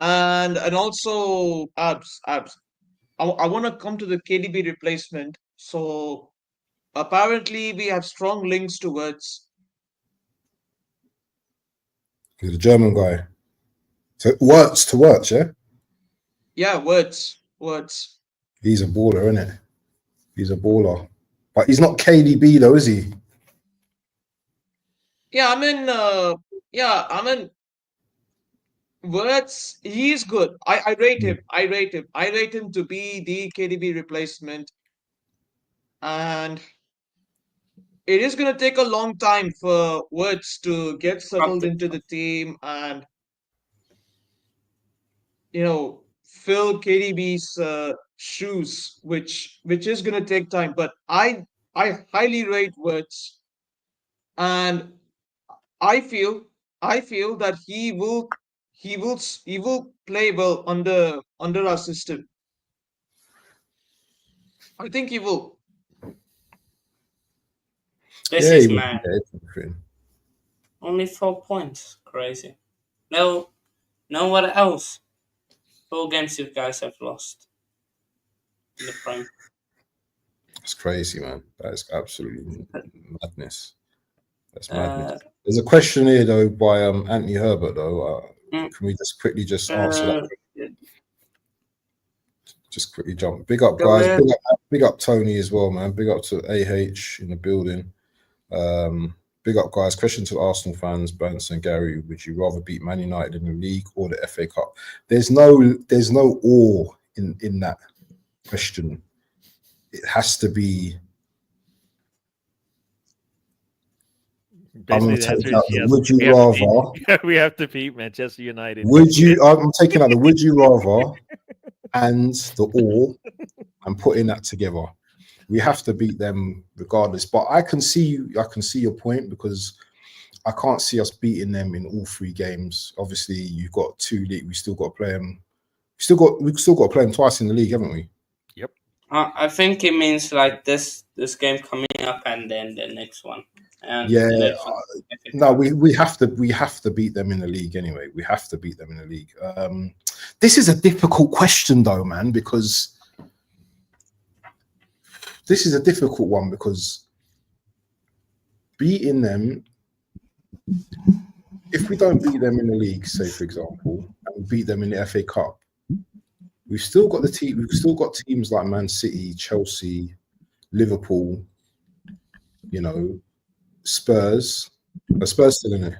E: And also abs. I want to come to the KDB replacement. So apparently we have strong links towards
D: the German guy. So Wirtz, yeah?
E: Yeah, Wirtz.
D: He's a baller, isn't it? He's a baller. But he's not KDB though, is he?
E: Yeah, I mean Wirtz, he's good. I rate him. I rate him to be the KDB replacement. And it is going to take a long time for Wirtz to get settled into the team and fill KDB's shoes, which is going to take time. But I highly rate Wirtz, and I feel that he will play well under our system. I think he will.
B: This is mad. Only 4 points. Crazy. No, what else? 4 games you guys have lost in the Prime.
D: That's crazy, man. That is absolutely madness. That's madness. There's a question here though by Anthony Herbert though. Can we just quickly answer that? Just quickly jump. Big up, guys. Big up Tony as well, man. Big up to AH in the building. Big up, guys. Question to Arsenal fans, Branson, Gary. Would you rather beat Man United in the league or the FA Cup? There's no or in that question. It has to be. I'm going to take out the would you rather.
C: We have to beat Manchester United.
D: I'm taking out the would you rather and the or and putting that together. We have to beat them regardless. But I can see your point, because I can't see us beating them in all 3 games. Obviously, you've got 2 league. We still got to play them. We've still got to play them twice in the league, haven't we?
C: Yep.
B: I think it means like this game coming up and then the next one. And
D: yeah.
B: The next one,
D: no, we have to beat them in the league anyway. We have to beat them in the league. This is a difficult question though, man, because this is a difficult one, because beating them, if we don't beat them in the league, say for example, and we beat them in the FA Cup, we've still got teams like Man City, Chelsea, Liverpool, Spurs. Are Spurs still in it?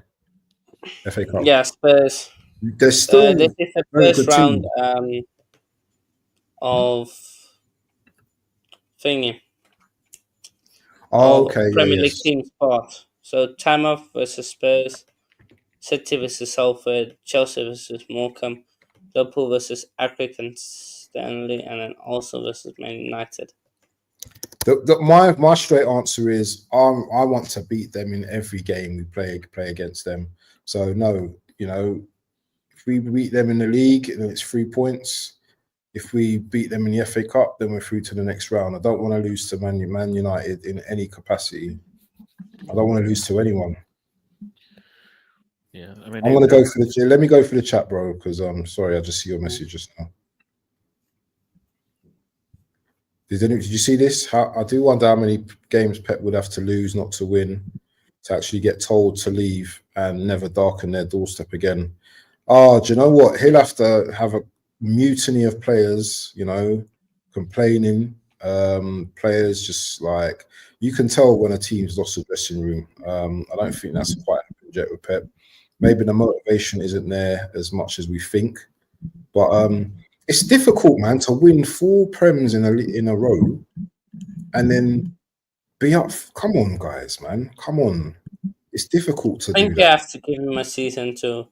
D: FA Cup.
B: Yeah, Spurs.
D: They're still
B: this is the first round of thingy.
D: Oh, okay.
B: Premier League team spot. So Tamworth versus Spurs, City versus Salford, Chelsea versus Morecambe, Liverpool versus Accrington Stanley, and then also versus Man United.
D: My straight answer is I want to beat them in every game we play against them. So no, if we beat them in the league, then it's 3 points. If we beat them in the FA Cup, then we're through to the next round. I don't want to lose to Man United in any capacity. I don't want to lose to anyone.
C: Yeah, I mean,
D: I'm gonna go for the. Let me go for the chat, bro, because I'm sorry, I just see your message just now. Did you see this? I do wonder how many games Pep would have to lose not to win to actually get told to leave and never darken their doorstep again. Oh, do you know what? He'll have to have a mutiny of players, complaining. Players just like, you can tell when a team's lost the dressing room. I don't think that's quite happened yet with Pep. Maybe the motivation isn't there as much as we think, but it's difficult, man, to win 4 Prems in a row and then be up. Come on, guys, man. Come on. It's difficult to do that.
B: I think you have to give him a season to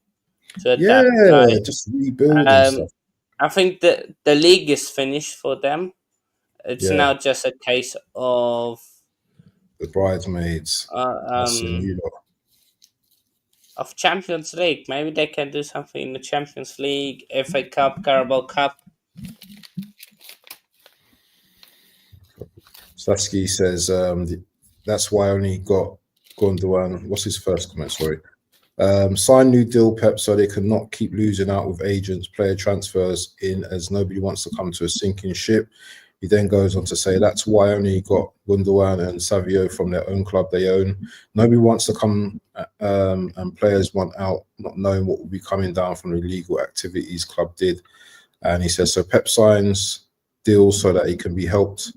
B: adapt.
D: Yeah, just rebuild and stuff.
B: I think the league is finished for them. It's now just a case of
D: the bridesmaids.
B: Of Champions League. Maybe they can do something in the Champions League, FA Cup, Carabao Cup.
D: Sasky says that's why I only got Gondwan. What's his first comment? Sorry. Sign new deal, Pep, so they cannot keep losing out with agents, player transfers in, as nobody wants to come to a sinking ship. He then goes on to say that's why I only got Gundogan and Savio from their own club they own. Nobody wants to come and players want out, not knowing what will be coming down from the illegal activities club did. And he says, so Pep signs deals so that he can be helped.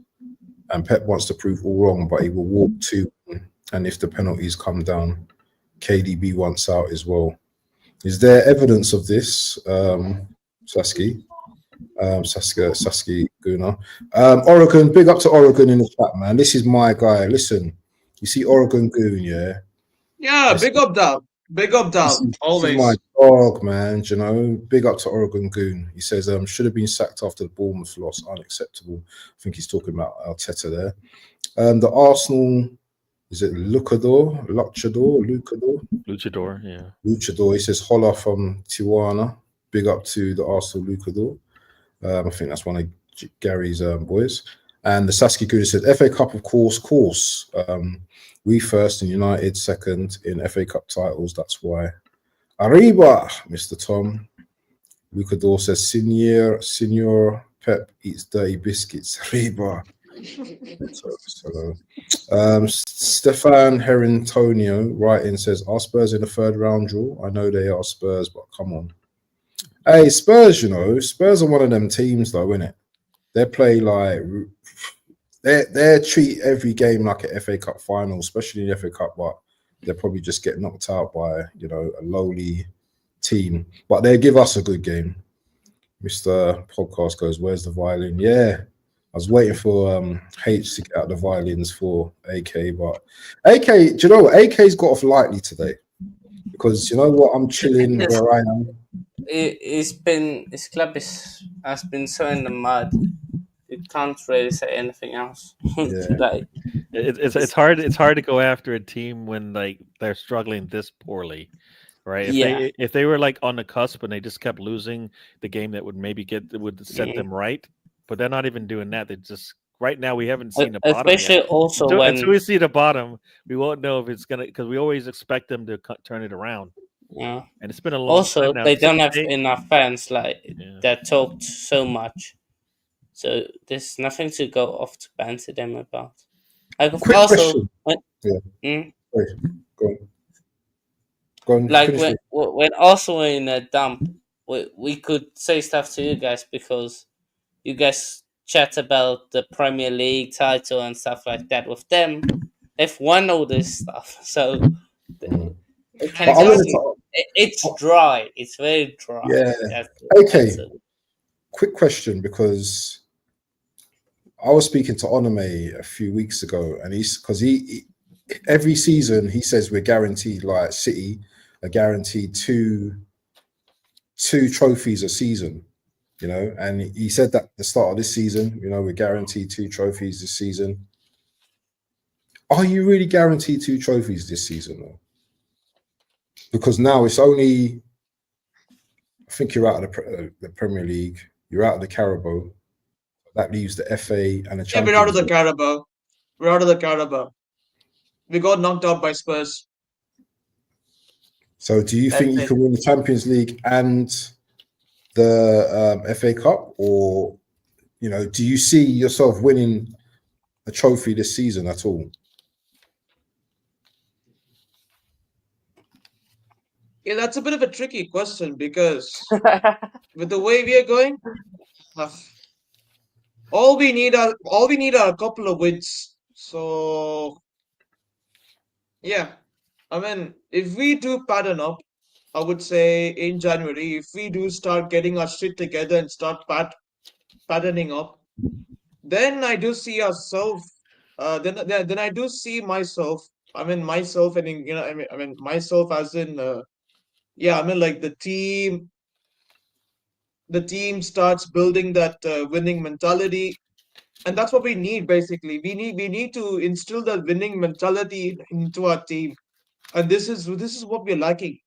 D: And Pep wants to prove all wrong, but he will walk too. And if the penalties come down, KDB wants out as well. Is there evidence of this, Sasky? Sasky Guna. Oregon, big up to Oregon in the chat, man. This is my guy. Listen, you see Oregon Goon, yeah?
E: Yeah, big up down. Big up down. Always.
D: This is my dog, man. Big up to Oregon Goon. He says, should have been sacked after the Bournemouth loss. Unacceptable. I think he's talking about Arteta there. The Arsenal, is it Luchador,
C: yeah.
D: Luchador. He says, holla from Tijuana. Big up to the Arsenal Luchador. I think that's one of Gary's boys. And the Sasky Guna said, FA Cup, of course. We first and United second in FA Cup titles. That's why. Arriba, Mr. Tom. Lucador says, Senor Pep eats dirty biscuits. Arriba. Stefan Herentonio writing says, are Spurs in the 3rd round draw? I know they are Spurs, but come on. Hey, Spurs, Spurs are one of them teams, though, isn't it? They play like they treat every game like an FA Cup final, especially in the FA Cup, but they'll probably just get knocked out by a lowly team. But they give us a good game. Mr. Podcast goes, where's the violin? Yeah. I was waiting for H to get out the violins for AK, but AK, do you know what? AK's got off lightly today. Because you know what? I'm chilling where I am.
B: His club has been so in the mud. You can't really say anything else.
D: Yeah.
B: Like,
C: It's hard to go after a team when like they're struggling this poorly, right? If they were like on the cusp and they just kept losing the game that would set them right, but they're not even doing that. They just right now we haven't seen the bottom
B: especially
C: yet.
B: also
C: Until we see the bottom, we won't know if it's gonna because we always expect them to turn it around.
B: Yeah.
C: And it's been a long
B: Also,
C: time now.
B: they don't have enough fans
C: Yeah.
B: that talked so much. So there's nothing to go off to banter them about. Like
D: Quick
B: also,
D: question. Sorry, go on.
B: like
D: Finish
B: when also in a dump, we could say stuff to you guys because you guys chat about the Premier League title and stuff like that with them. They've won all this stuff, so it can
D: But I wanted
B: just,
D: to-
B: it's dry. It's very dry.
D: Yeah.
B: That's
D: Okay.
B: it.
D: Quick question, because I was speaking to Onome a few weeks ago, and he every season he says we're guaranteed, like City are guaranteed two trophies a season, you know, and he said that at the start of this season, you know, we're guaranteed 2 trophies this season. Are you really guaranteed 2 trophies this season though? Because now it's only, I think you're out of the Premier League, you're out of the Carabao. That leaves the FA and the Champions.
E: Yeah, we're out of the Carabao. We're out of the Carabao. We got knocked out by Spurs.
D: So do you think you can win the Champions League and the FA Cup? Or, you know, do you see yourself winning a trophy this season at all?
E: Yeah, that's a bit of a tricky question because with the way we are going, all we need are a couple of wins. So yeah, I mean, if we do pattern up, I would say in January, if we do start getting our shit together and start patterning up, then I do see ourselves. Then I do see myself. I mean myself, and you know, I mean myself as in yeah. I mean like the team. The team starts building that winning mentality, and that's what we need basically. We need to instill that winning mentality into our team, and this is what we're lacking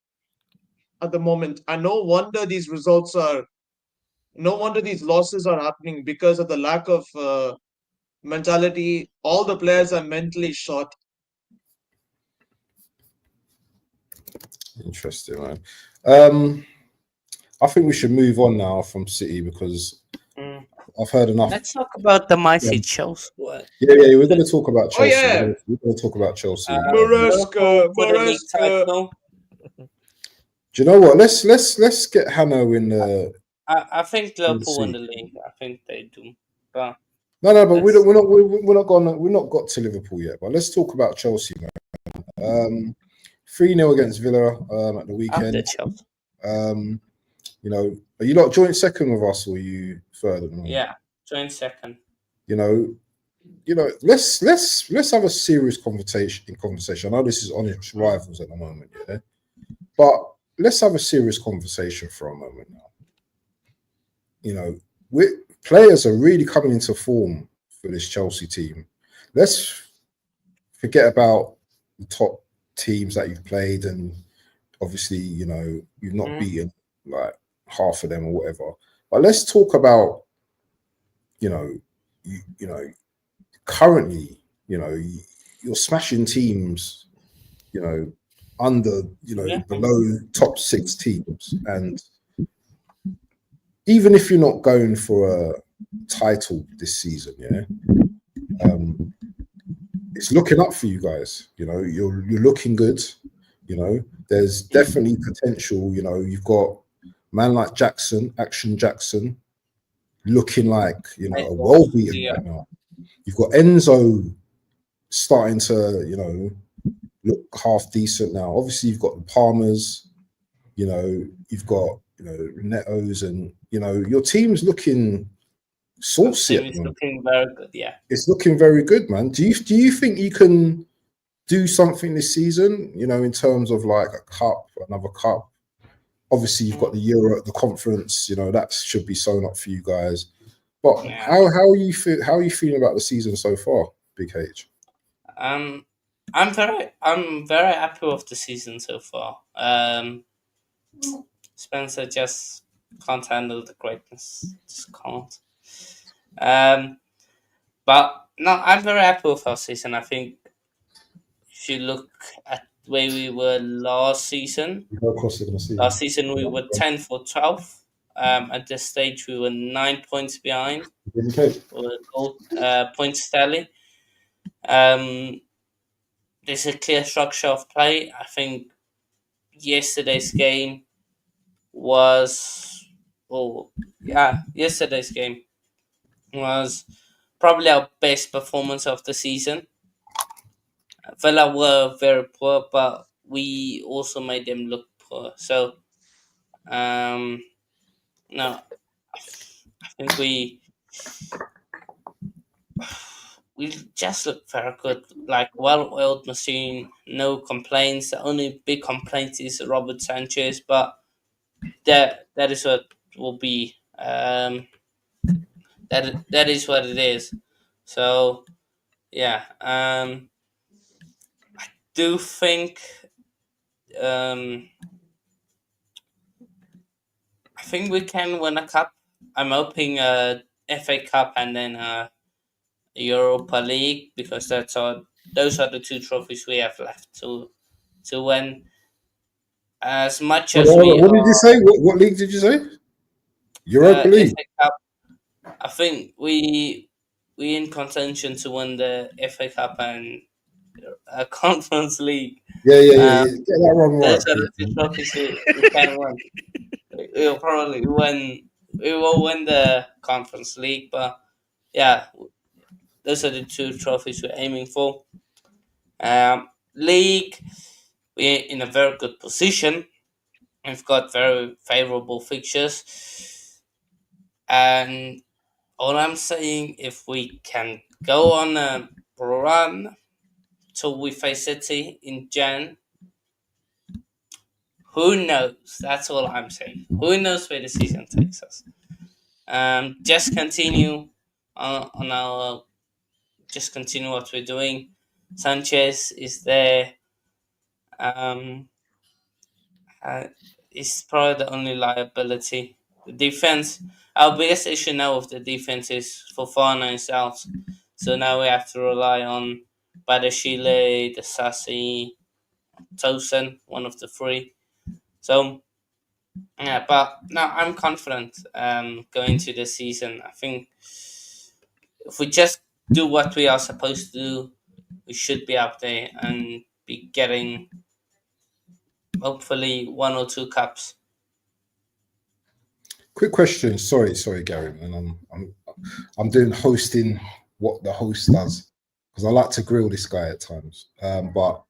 E: at the moment. And no wonder these losses are happening because of the lack of mentality. All the players are mentally short.
D: Interesting, man. I think we should move on now from City because I've heard enough.
B: Let's talk about the mighty Chelsea.
D: Yeah, we're going to talk about Chelsea.
E: Oh, yeah.
D: We're going to talk about Chelsea.
E: Maresca.
D: Do you know what? Let's get Hanno in the.
B: I think Liverpool win the league. I think they do. But
D: No, but we're not got to Liverpool yet. But let's talk about Chelsea, man. 3-0 against Villa at the weekend.
B: after Chelsea.
D: You know, are you not joint second with us, or are you third at the moment?
B: Yeah, joint second.
D: You know, let's have a serious conversation. I know this is honest rivals at the moment, yeah, but let's have a serious conversation for a moment now. You know, players are really coming into form for this Chelsea team. Let's forget about the top teams that you've played, and obviously, you know, you've not beaten like half of them or whatever. But let's talk about, you know, currently, you know, you're smashing teams, you know, under, you know, below top 6 teams, and even if you're not going for a title this season, it's looking up for you guys. You know, you're looking good. You know, there's definitely potential. You know, you've got man like Action Jackson, looking like, you know, a world beaten right now. You've got Enzo starting to, you know, look half decent now. Obviously, you've got the Palmers. You know, you've got, you know, Netos and your team's looking saucy.
B: It's looking very good. Yeah,
D: it's looking very good, man. Do you think you can do something this season? In terms of like a cup, another cup. Obviously, you've got the Euro, the conference. That should be sewn up for you guys. But how are you feeling about the season so far, Big H?
B: I'm very happy with the season so far. Spencer just can't handle the greatness. Just can't. But no, I'm very happy with our season. I think if you look at the way we were last season, we were 10th or 12th. At this stage, we were 9 points behind. Points tally. There's a clear structure of play. I think yesterday's game was probably our best performance of the season. Villa were very poor, but we also made them look poor. So, no, I think we just look very good, like well-oiled machine, no complaints. The only big complaint is Robert Sanchez, but that is what will be. That is what it is. So, yeah, I do think. I think we can win a cup. I'm hoping a FA Cup and then a Europa League, because those are the two trophies we have left to win. As much as
D: what did you say? What league did you say? Europa League.
B: FA Cup. I think we in contention to win the FA Cup and a Conference League.
D: Yeah. Get that wrong, right?
B: Those are the two trophies we can win. We'll probably win. We will win the Conference League, but yeah, those are the two trophies we're aiming for. League, we're in a very good position. We've got very favorable fixtures, and all I'm saying, if we can go on a run till we face City in Jan, who knows? That's all I'm saying. Who knows where the season takes us? Just continue on our. Just continue what we're doing. Sanchez is there. Is probably the only liability. The defense. Our biggest issue now with the defense is Fofana himself. So now we have to rely on Badashile, the Sassy, Tosin, one of the three. So, yeah, but no, I'm confident going to the season. I think if we just do what we are supposed to do, we should be up there and be getting hopefully 1 or 2 cups.
D: Quick question. Sorry, Gary, and I'm doing hosting what the host does, because I like to grill this guy at times. But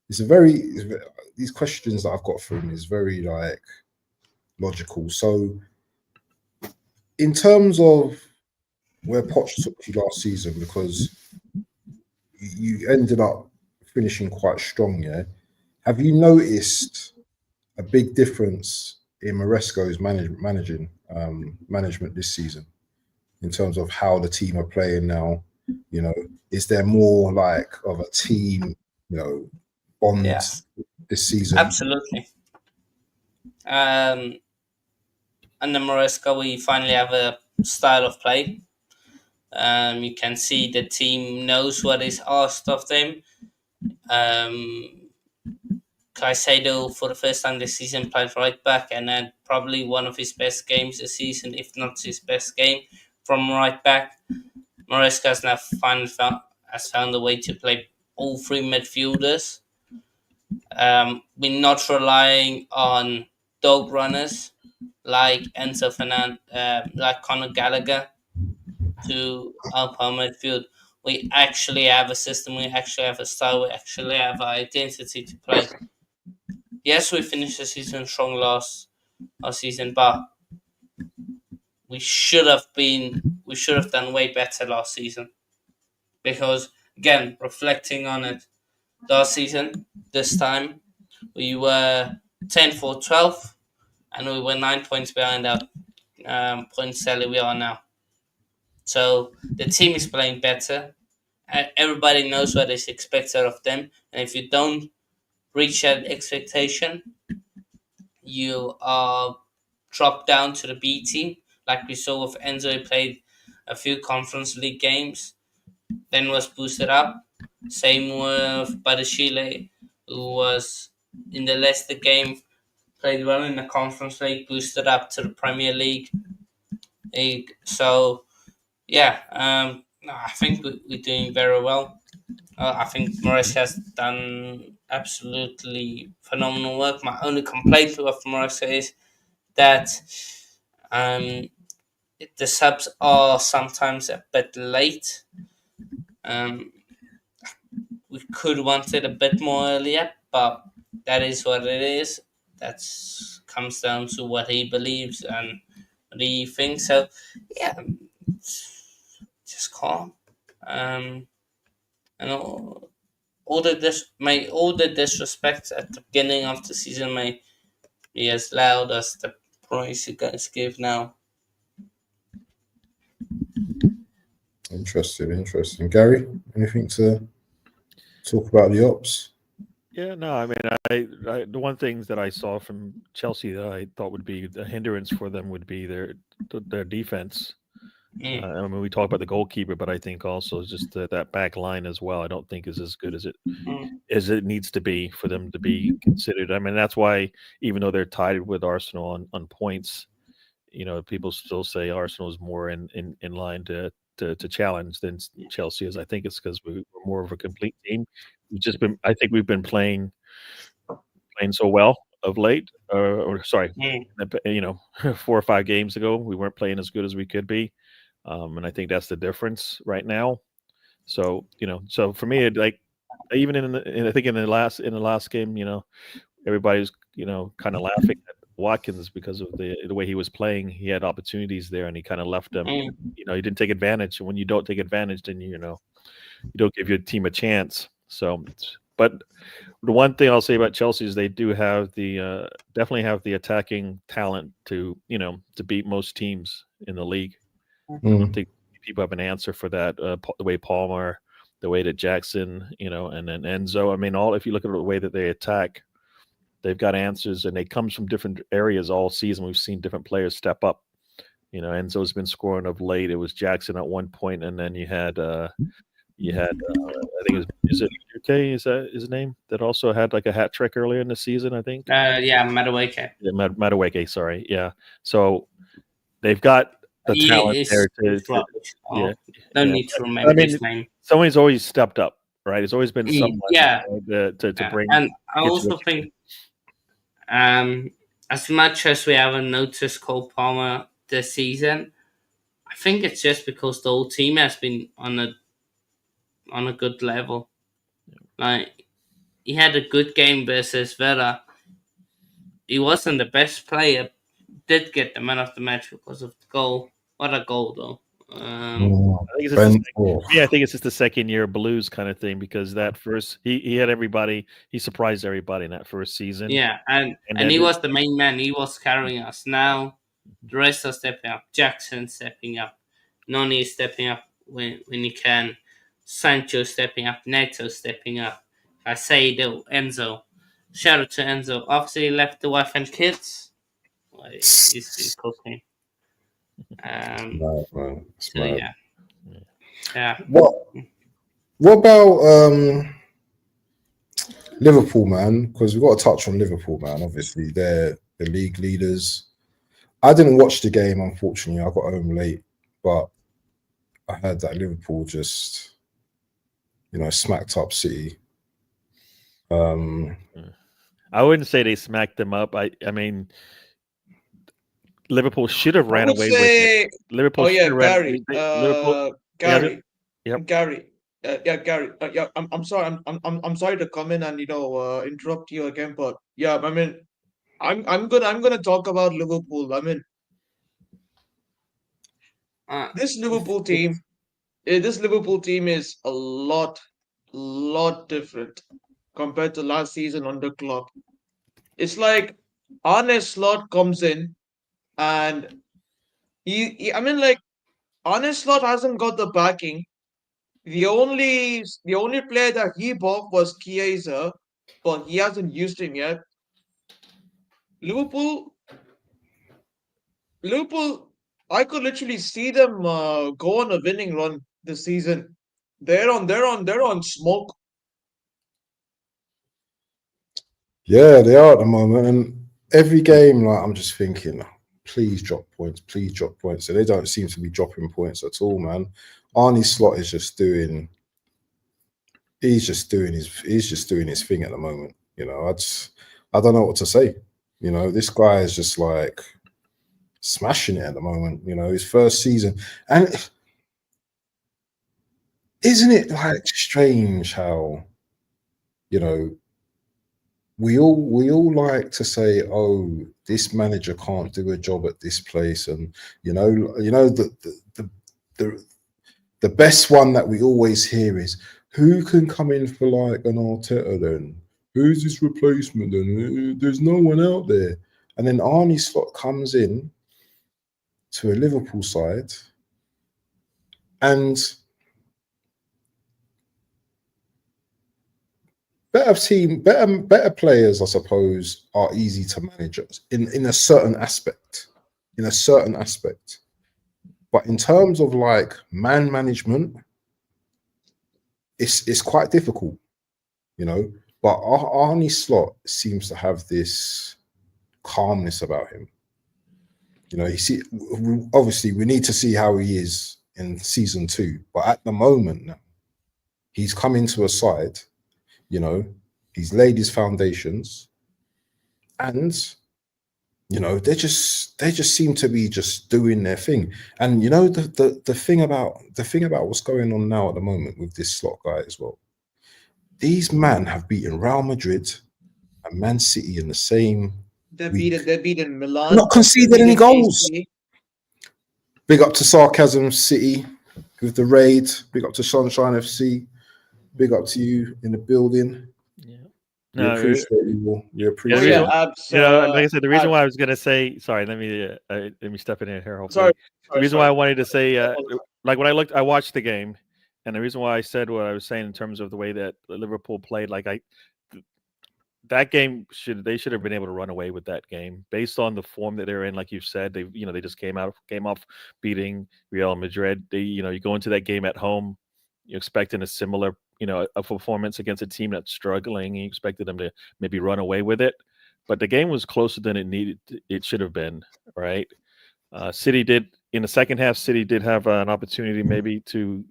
D: these questions that I've got for him is very like logical. So, in terms of where Poch took you last season, because you ended up finishing quite strong, yeah. Have you noticed a big difference in Maresco's management this season, in terms of how the team are playing now? Is there more like of a team, bond this season?
B: Absolutely. Under Maresca, we finally have a style of play. You can see the team knows what is asked of them. Caicedo, for the first time this season, played right back and had probably one of his best games this season, if not his best game, from right back. Maresca has now finally found a way to play all three midfielders. We're not relying on dog runners like Enzo Fernandez, like Conor Gallagher, to help our midfield. We actually have a system, we actually have a style, we actually have an identity to play. Yes, we finished the season strong last season, but we should have done way better last season. Because again, reflecting on it, last season, this time we were 10 for 12, and we were 9 points behind our points tally we are now. So the team is playing better. Everybody knows what is expected of them, and if you don't reach that expectation, you are dropped down to the B team, like we saw with Enzo. He played a few Conference League games, then was boosted up. Same with Badashile, who was in the Leicester game, played well in the Conference League, boosted up to the Premier League. So, yeah, I think we're doing very well. I think Morris has done absolutely phenomenal work. My only complaint with Morris is that um, the subs are sometimes a bit late. We could want it a bit more earlier, but that is what it is. That comes down to what he believes and what he thinks. So, yeah, just calm. And all the disrespect at the beginning of the season may be as loud as the praise you guys give now.
D: Interesting. Gary, anything to talk about the ops?
C: Yeah, no, I mean, the one things that I saw from Chelsea that I thought would be a hindrance for them would be their defense. I mean, we talk about the goalkeeper, but I think also just that back line as well. I don't think is as good as it needs to be for them to be considered. I mean, that's why even though they're tied with Arsenal on points, people still say Arsenal is more in line to challenge than Chelsea is. I think it's because we're more of a complete team. I think we've been playing so well of late. Or sorry, 4 or 5 games ago we weren't playing as good as we could be, and I think that's the difference right now. So so for me, even I think in the last game, everybody's kind of laughing at Watkins because of the way he was playing. He had opportunities there, and he kind of left them. He didn't take advantage. And when you don't take advantage, then you don't give your team a chance. So, but the one thing I'll say about Chelsea is they do have definitely have the attacking talent to beat most teams in the league. I don't think people have an answer for that. The way Palmer, the way that Jackson, and then Enzo. I mean, if you look at the way that they attack, they've got answers, and they comes from different areas all season. We've seen different players step up. Enzo's been scoring of late. It was Jackson at one point, and then you had I think is it UK? Is that his name? That also had like a hat trick earlier in the season, I think.
B: Madueke.
C: Yeah, Madueke. Sorry, yeah. So they've got the talent there
B: No need to remember his name.
C: Someone's always stepped up, right? It's always been someone to bring.
B: And I also think, as much as we haven't noticed Cole Palmer this season, I think it's just because the whole team has been on a good level. Like, he had a good game versus Villa. He wasn't the best player. Did get the man of the match because of the goal. What a goal, though! I
C: think it's just the second year blues kind of thing, because that first he had everybody. He surprised everybody in that first season.
B: Yeah, and he was the main man. He was carrying us. Now the rest are stepping up. Jackson stepping up. Noni is stepping up when he can. Sancho stepping up. Neto stepping up. I say the Enzo. Shout out to Enzo. Obviously, he left the wife and kids. He's been cooking. Yeah.
D: What about Liverpool, man? Because we've got to touch on Liverpool, man. Obviously, they're the league leaders. I didn't watch the game, unfortunately. I got home late, but I heard that Liverpool just, smacked up City.
C: I wouldn't say they smacked them up. I mean, Liverpool should have ran away with it. Liverpool should have ran.
E: Gary. Gary. Gary. I'm sorry. I'm sorry to come in and interrupt you again, but yeah, I mean, I'm gonna talk about Liverpool. I mean, This Liverpool team is a lot different compared to last season under Klopp. It's like Arne Slot comes in and I mean, like, Arne Slot hasn't got the backing. The only player that he bought was Chiesa, but he hasn't used him yet. Liverpool, I could literally see them go on a winning run this season. They're on smoke.
D: Yeah, they are at the moment, and every game, like, I'm just thinking, please drop points, please drop points. So they don't seem to be dropping points at all, man. Arnie Slot is just doing. He's just doing his thing at the moment. You know, I don't know what to say. You know, this guy is just like smashing it at the moment. You know, his first season, and isn't it like strange how, you know, we all like to say, oh, this manager can't do a job at this place, and you know the best one that we always hear is, who can come in for like an Arteta then? Who's this replacement then? There's no one out there. And then Arnie Slot comes in to a Liverpool side, and better players, I suppose, are easy to manage in a certain aspect. In a certain aspect. But in terms of like man management, it's quite difficult, you know. But Arnie Slot seems to have this calmness about him. You know, obviously we need to see how he is in season 2. But at the moment now, he's come into a side, you know, he's laid his foundations, and you know, they just seem to be just doing their thing. And you know, the thing about what's going on now at the moment with this Slot guy as well. These men have beaten Real Madrid and Man City in the same week.
E: They're beaten Milan.
D: Not conceded any goals. Big up to Sarcasm City with the raid. Big up to Sunshine FC. Big up to you in the building.
C: Yeah.
D: We appreciate you all. We appreciate
C: you
D: it.
C: know, like I said, the reason why I was gonna say, sorry, let me step in here. Hopefully.
E: Sorry.
C: The reason why I wanted to say, like when I watched the game, and the reason why I said what I was saying in terms of the way that Liverpool played, like that game they should have been able to run away with that game based on the form that they're in. Like you've said, they just came off beating Real Madrid. You go into that game at home, you're expecting a similar, a performance against a team that's struggling. You expected them to maybe run away with it, but the game was closer than it should have been, right? City did in the second half. City did have an opportunity maybe to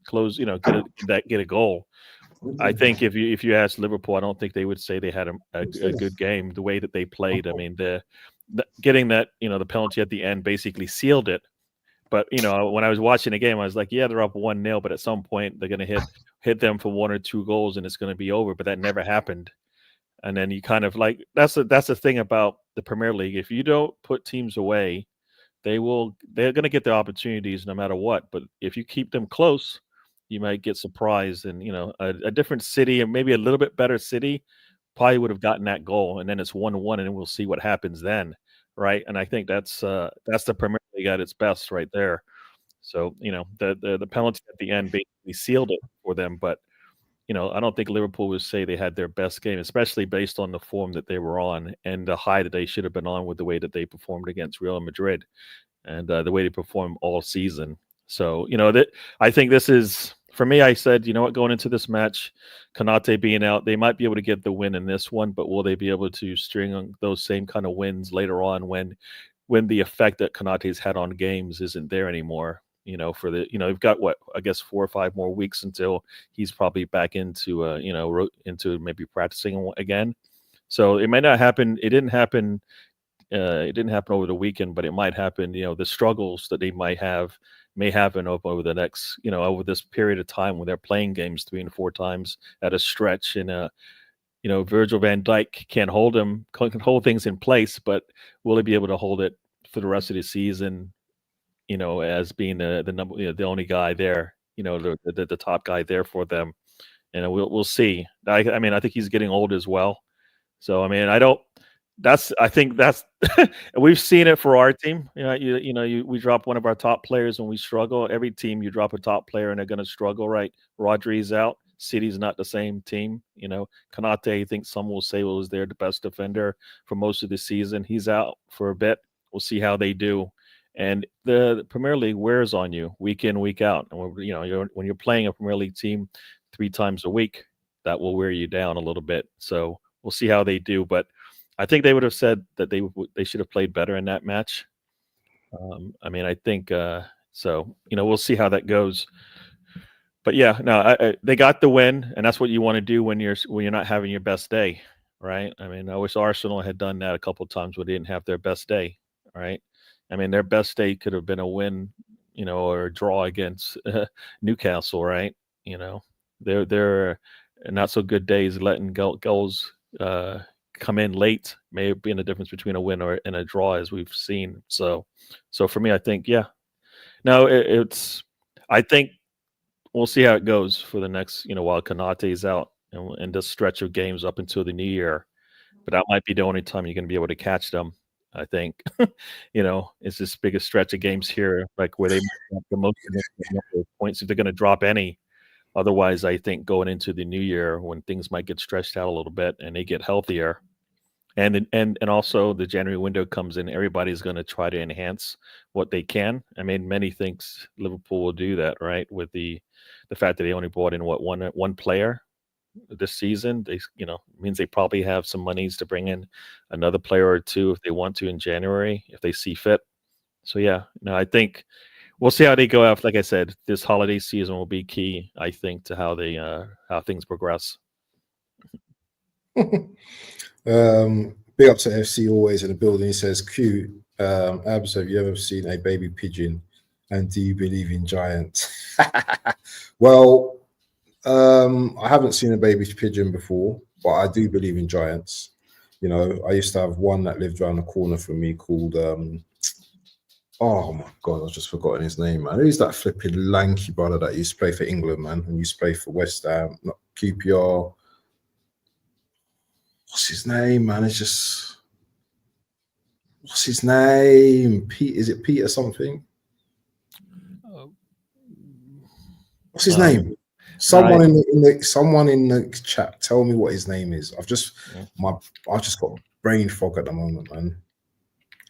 C: close, get a goal. I think if you ask Liverpool, I don't think they would say they had a good game. The way that they played, I mean, getting that the penalty at the end basically sealed it. But when I was watching the game, I was like, yeah, they're up 1-0, but at some point they're going to hit them for 1 or 2 goals, and it's going to be over. But that never happened. And then you kind of like that's the thing about the Premier League. If you don't put teams away, they're going to get their opportunities no matter what. But if you keep them close, you might get surprised. And a different city, and maybe a little bit better city, probably would have gotten that goal. And then it's 1-1, and we'll see what happens then, right? And I think that's the Premier League at its best right there. So the penalty at the end basically sealed it for them. But I don't think Liverpool would say they had their best game, especially based on the form that they were on and the high that they should have been on with the way that they performed against Real Madrid and the way they performed all season. So, I think this is, for me, I said, going into this match, Konate being out, they might be able to get the win in this one, but will they be able to string on those same kind of wins later on when the effect that Konate's had on games isn't there anymore? You've got I guess 4 or 5 more weeks until he's probably back into into maybe practicing again. So it might not happen. It didn't happen over the weekend, but it might happen. The struggles that they may happen over the next, over this period of time when they're playing games 3 and 4 times at a stretch. And Virgil van Dijk can hold things in place, but will he be able to hold it for the rest of the season? you know, as being the number, you know, the only guy there, you know, the top guy there for them. And we'll see. I mean, I think he's getting old as well. So I mean, I think that's we've seen it for our team. We drop one of our top players when we struggle. Every team you drop a top player and they're going to struggle, right? Rodri's out. City's not the same team. You know, Kanate, I think some will say was their best defender for most of the season. He's out for a bit. We'll see how they do. And the Premier League wears on you week in, week out. And when you're playing a Premier League team 3 times a week, that will wear you down a little bit. So we'll see how they do. But I think they would have said that they should have played better in that match. I mean, I think so. You know, we'll see how that goes. But yeah, no, they got the win, and that's what you want to do when you're not having your best day, right? I mean, I wish Arsenal had done that a couple of times when they didn't have their best day, right? I mean, their best day could have been a win, you know, or a draw against Newcastle, right? You know, they're not so good days letting goals come in late may have been the difference between a win and a draw, as we've seen. So for me, I think, yeah, no, I think we'll see how it goes for the next, you know, while Konate's out and this stretch of games up until the new year. But that might be the only time you're going to be able to catch them, I think. You know, it's this biggest stretch of games here, like where they might have the most points if they're going to drop any. Otherwise, I think going into the new year when things might get stretched out a little bit and they get healthier, and also the January window comes in, everybody's going to try to enhance what they can. I mean, many thinks Liverpool will do that, right? With the fact that they only brought in one player this season, they means they probably have some monies to bring in another player or two if they want to in January if they see fit. So yeah, no, I think we'll see how they go after. Like I said, this holiday season will be key, I think, to how things progress.
D: Big up to FC always in the building. He says, Q, Abs, have you ever seen a baby pigeon? And do you believe in giants? Well, I haven't seen a baby pigeon before, but I do believe in giants. You know, I used to have one that lived around the corner from me called oh my god, I've just forgotten his name, man. Who's that flipping lanky brother that used to play for England, man, and used to play for West Ham, not QPR? What's his name, man? It's just, what's his name? Pete? Is it Peter something? What's his name? Someone in the chat, tell me what his name is. I've just got brain fog at the moment, man.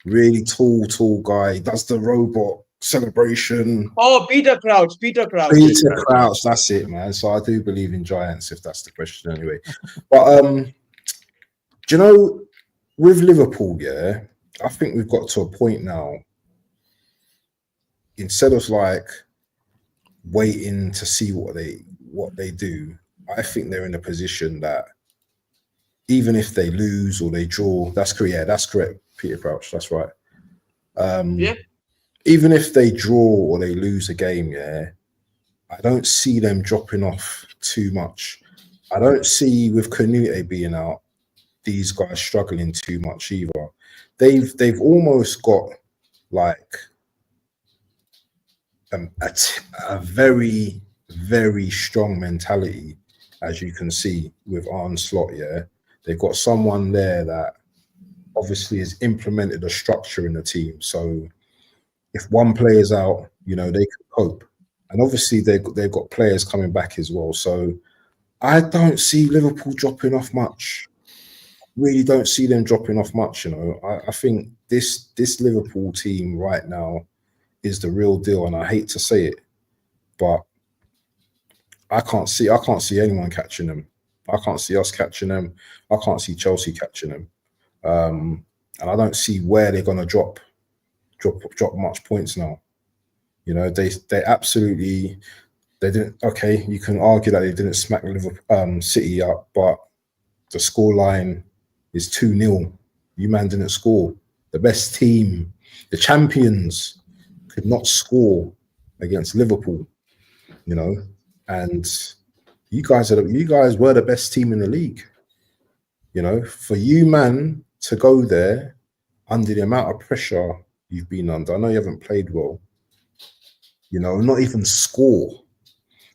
D: Really tall guy. He does the robot celebration.
E: Oh, Peter Crouch. Peter Crouch,
D: that's it, man. So I do believe in giants, if that's the question anyway. But do you know, with Liverpool, yeah, I think we've got to a point now, instead of like waiting to see what they do, I think they're in a position that even if they lose or they draw, that's correct. Yeah, that's correct, Peter Crouch. That's right.
E: Yeah.
D: Even if they draw or they lose a game, yeah, I don't see them dropping off too much. I don't see, with Canute being out, these guys struggling too much either. They've almost got like a very, very strong mentality, as you can see with Arne Slot. Yeah, they've got someone there that obviously has implemented a structure in the team. So if one player's out, you know, they can cope. And obviously they've got players coming back as well. So I don't see Liverpool dropping off much. Really don't see them dropping off much, you know. I think this Liverpool team right now is the real deal, and I hate to say it, but I can't see anyone catching them. I can't see us catching them. I can't see Chelsea catching them. And I don't see where they're gonna drop much points now. You know, they absolutely, they didn't. Okay, you can argue that they didn't smack Liverpool, City up, but the scoreline is 2-0. You man didn't score. The best team, the champions, could not score against Liverpool. You know, and you guys were the best team in the league. You know, for you man to go there under the amount of pressure you've been under. I know you haven't played well, You know, not even score.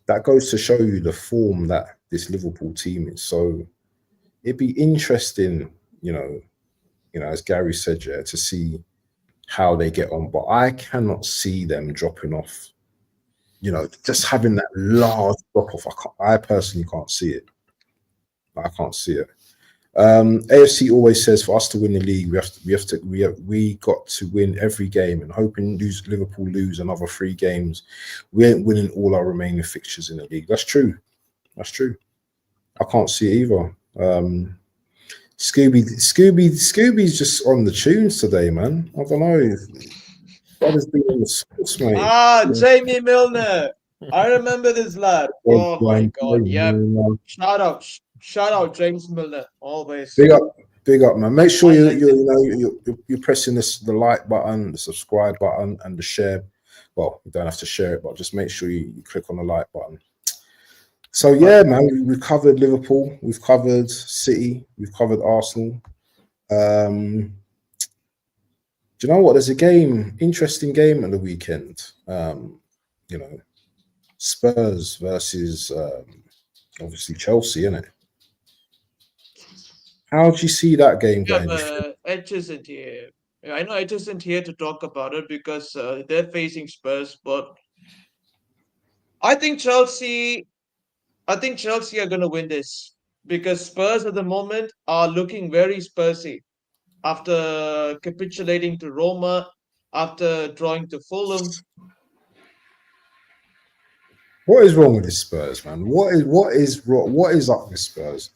D: That goes to show you the form that this Liverpool team is. So it'd be interesting, as Gary said, yeah, to see how they get on. But I cannot see them dropping off. Just having that large drop off. I personally can't see it. I can't see it. AFC always says for us to win the league, we got to win every game, and hoping Liverpool lose another 3 games, we ain't winning all our remaining fixtures in the league. That's true. I can't see it either. Scooby's just on the tunes today, man. I don't know. Brother's been on the sports, mate.
E: Jamie Milner. I remember this lad. Oh my God. Yeah. Shout out James Milner. Always.
D: Big up, man. Make sure you're pressing the like button, the subscribe button, and the share. Well, you don't have to share it, but just make sure you click on the like button. So yeah, man, we've covered Liverpool, we've covered City, we've covered Arsenal. Do you know what? There's interesting game at the weekend. Spurs versus obviously Chelsea, isn't it? How do you see that game going?
E: Edge isn't here. I know Edge isn't here to talk about it because they're facing Spurs, but I think Chelsea are going to win this because Spurs at the moment are looking very Spursy after capitulating to Roma, after drawing to Fulham.
D: What is wrong with the Spurs, man? What is wrong? What is up with Spurs?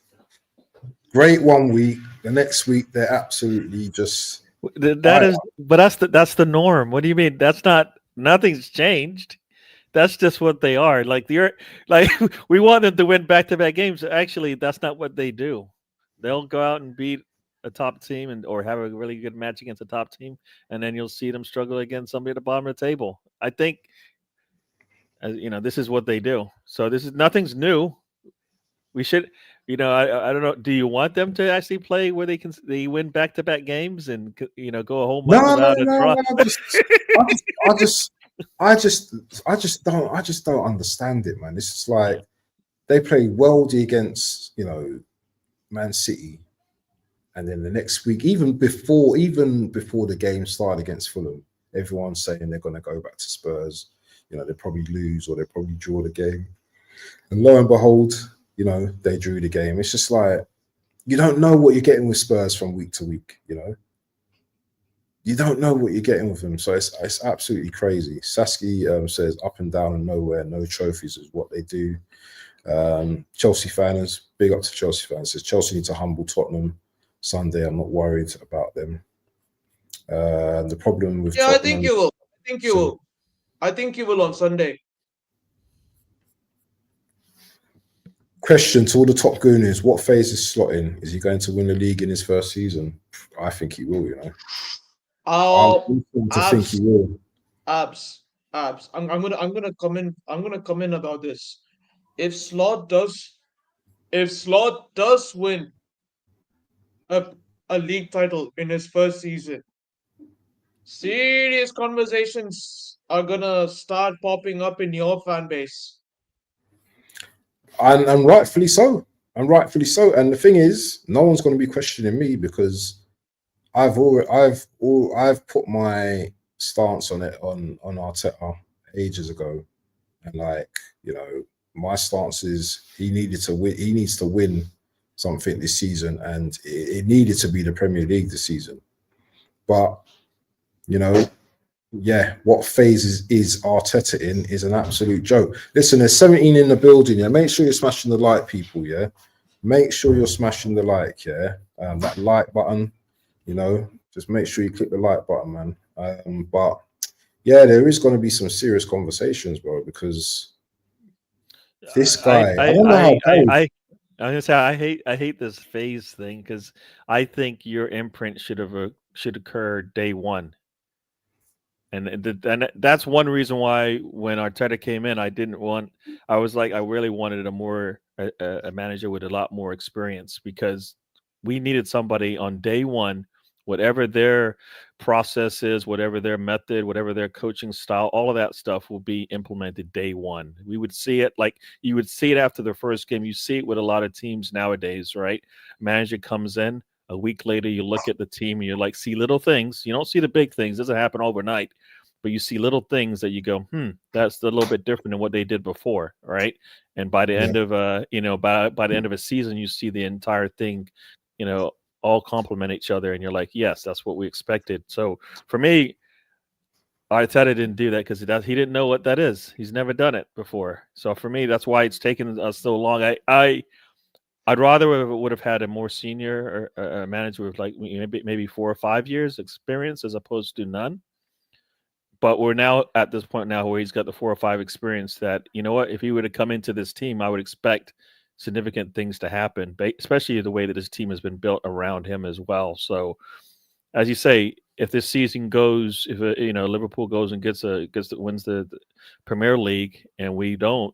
D: Great 1 week, the next week they're absolutely just.
C: But that's the norm. What do you mean? Nothing's changed. That's just what they are. We want them to win back-to-back games. Actually, that's not what they do. They'll go out and beat a top team or have a really good match against a top team, and then you'll see them struggle against somebody at the bottom of the table. I think, this is what they do. So nothing's new. We should, I don't know. Do you want them to actually play where they win back-to-back games and go a whole month without a draw?
D: I just don't understand it, man. It's just like they play Weldy against Man City, and then the next week, even before the game started against Fulham, everyone's saying they're going to go back to Spurs. They probably lose or they probably draw the game, and lo and behold, they drew the game. It's just like you don't know what you're getting with Spurs from week to week. You don't know what you're getting with them, so it's absolutely crazy. Sasky says up and down and nowhere, no trophies is what they do. Chelsea fans, big up to Chelsea fans, says Chelsea need to humble Tottenham Sunday. I'm not worried about them. The problem with Tottenham,
E: I think you will. I think you will on Sunday.
D: Question to all the top gooners: what phase is Slot in? Is he going to win the league in his first season? I think he will. Think he will.
E: Abs. I'm gonna comment. I'm gonna comment about this. If Slot does win a league title in his first season, serious conversations are gonna start popping up in your fan base.
D: And rightfully so. And the thing is, no one's going to be questioning me because I've put my stance on it on Arteta ages ago, and my stance is he needs to win something this season, and it needed to be the Premier League this season. But what phase is Arteta in is an absolute joke. Listen, there's 17 in the building. Yeah, make sure you're smashing the like, people. Yeah, make sure you're smashing the like. Yeah, that like button. Just make sure you click the like button, man. But yeah, there is going to be some serious conversations, bro, because this guy.
C: I'm gonna say I hate this phase thing because I think your imprint should occur day one. And that's one reason why when Arteta came in, I really wanted a manager with a lot more experience because we needed somebody on day one Whatever their process is, whatever their method, whatever their coaching style, all of that stuff will be implemented day one. We would see it like you would see it after the first game. You see it with a lot of teams nowadays, right? Manager comes in, a week later, you look at the team and you're like, see little things. You don't see the big things. It doesn't happen overnight, but you see little things that you go, that's a little bit different than what they did before, right? And by the end of by the end of a season, you see the entire thing, all complement each other, and you're like, yes, that's what we expected. So for me, Arteta didn't do that because he didn't know what that is. He's never done it before. So for me, that's why it's taken us so long. I'd rather would have had a more senior or manager with like maybe 4 or 5 years experience as opposed to none. But we're now at this point now where he's got the 4 or 5 experience that, you know what, if he would have come into this team, I would expect significant things to happen, especially the way that his team has been built around him as well. So, as you say, if this season goes, if Liverpool goes and wins the Premier League, and we don't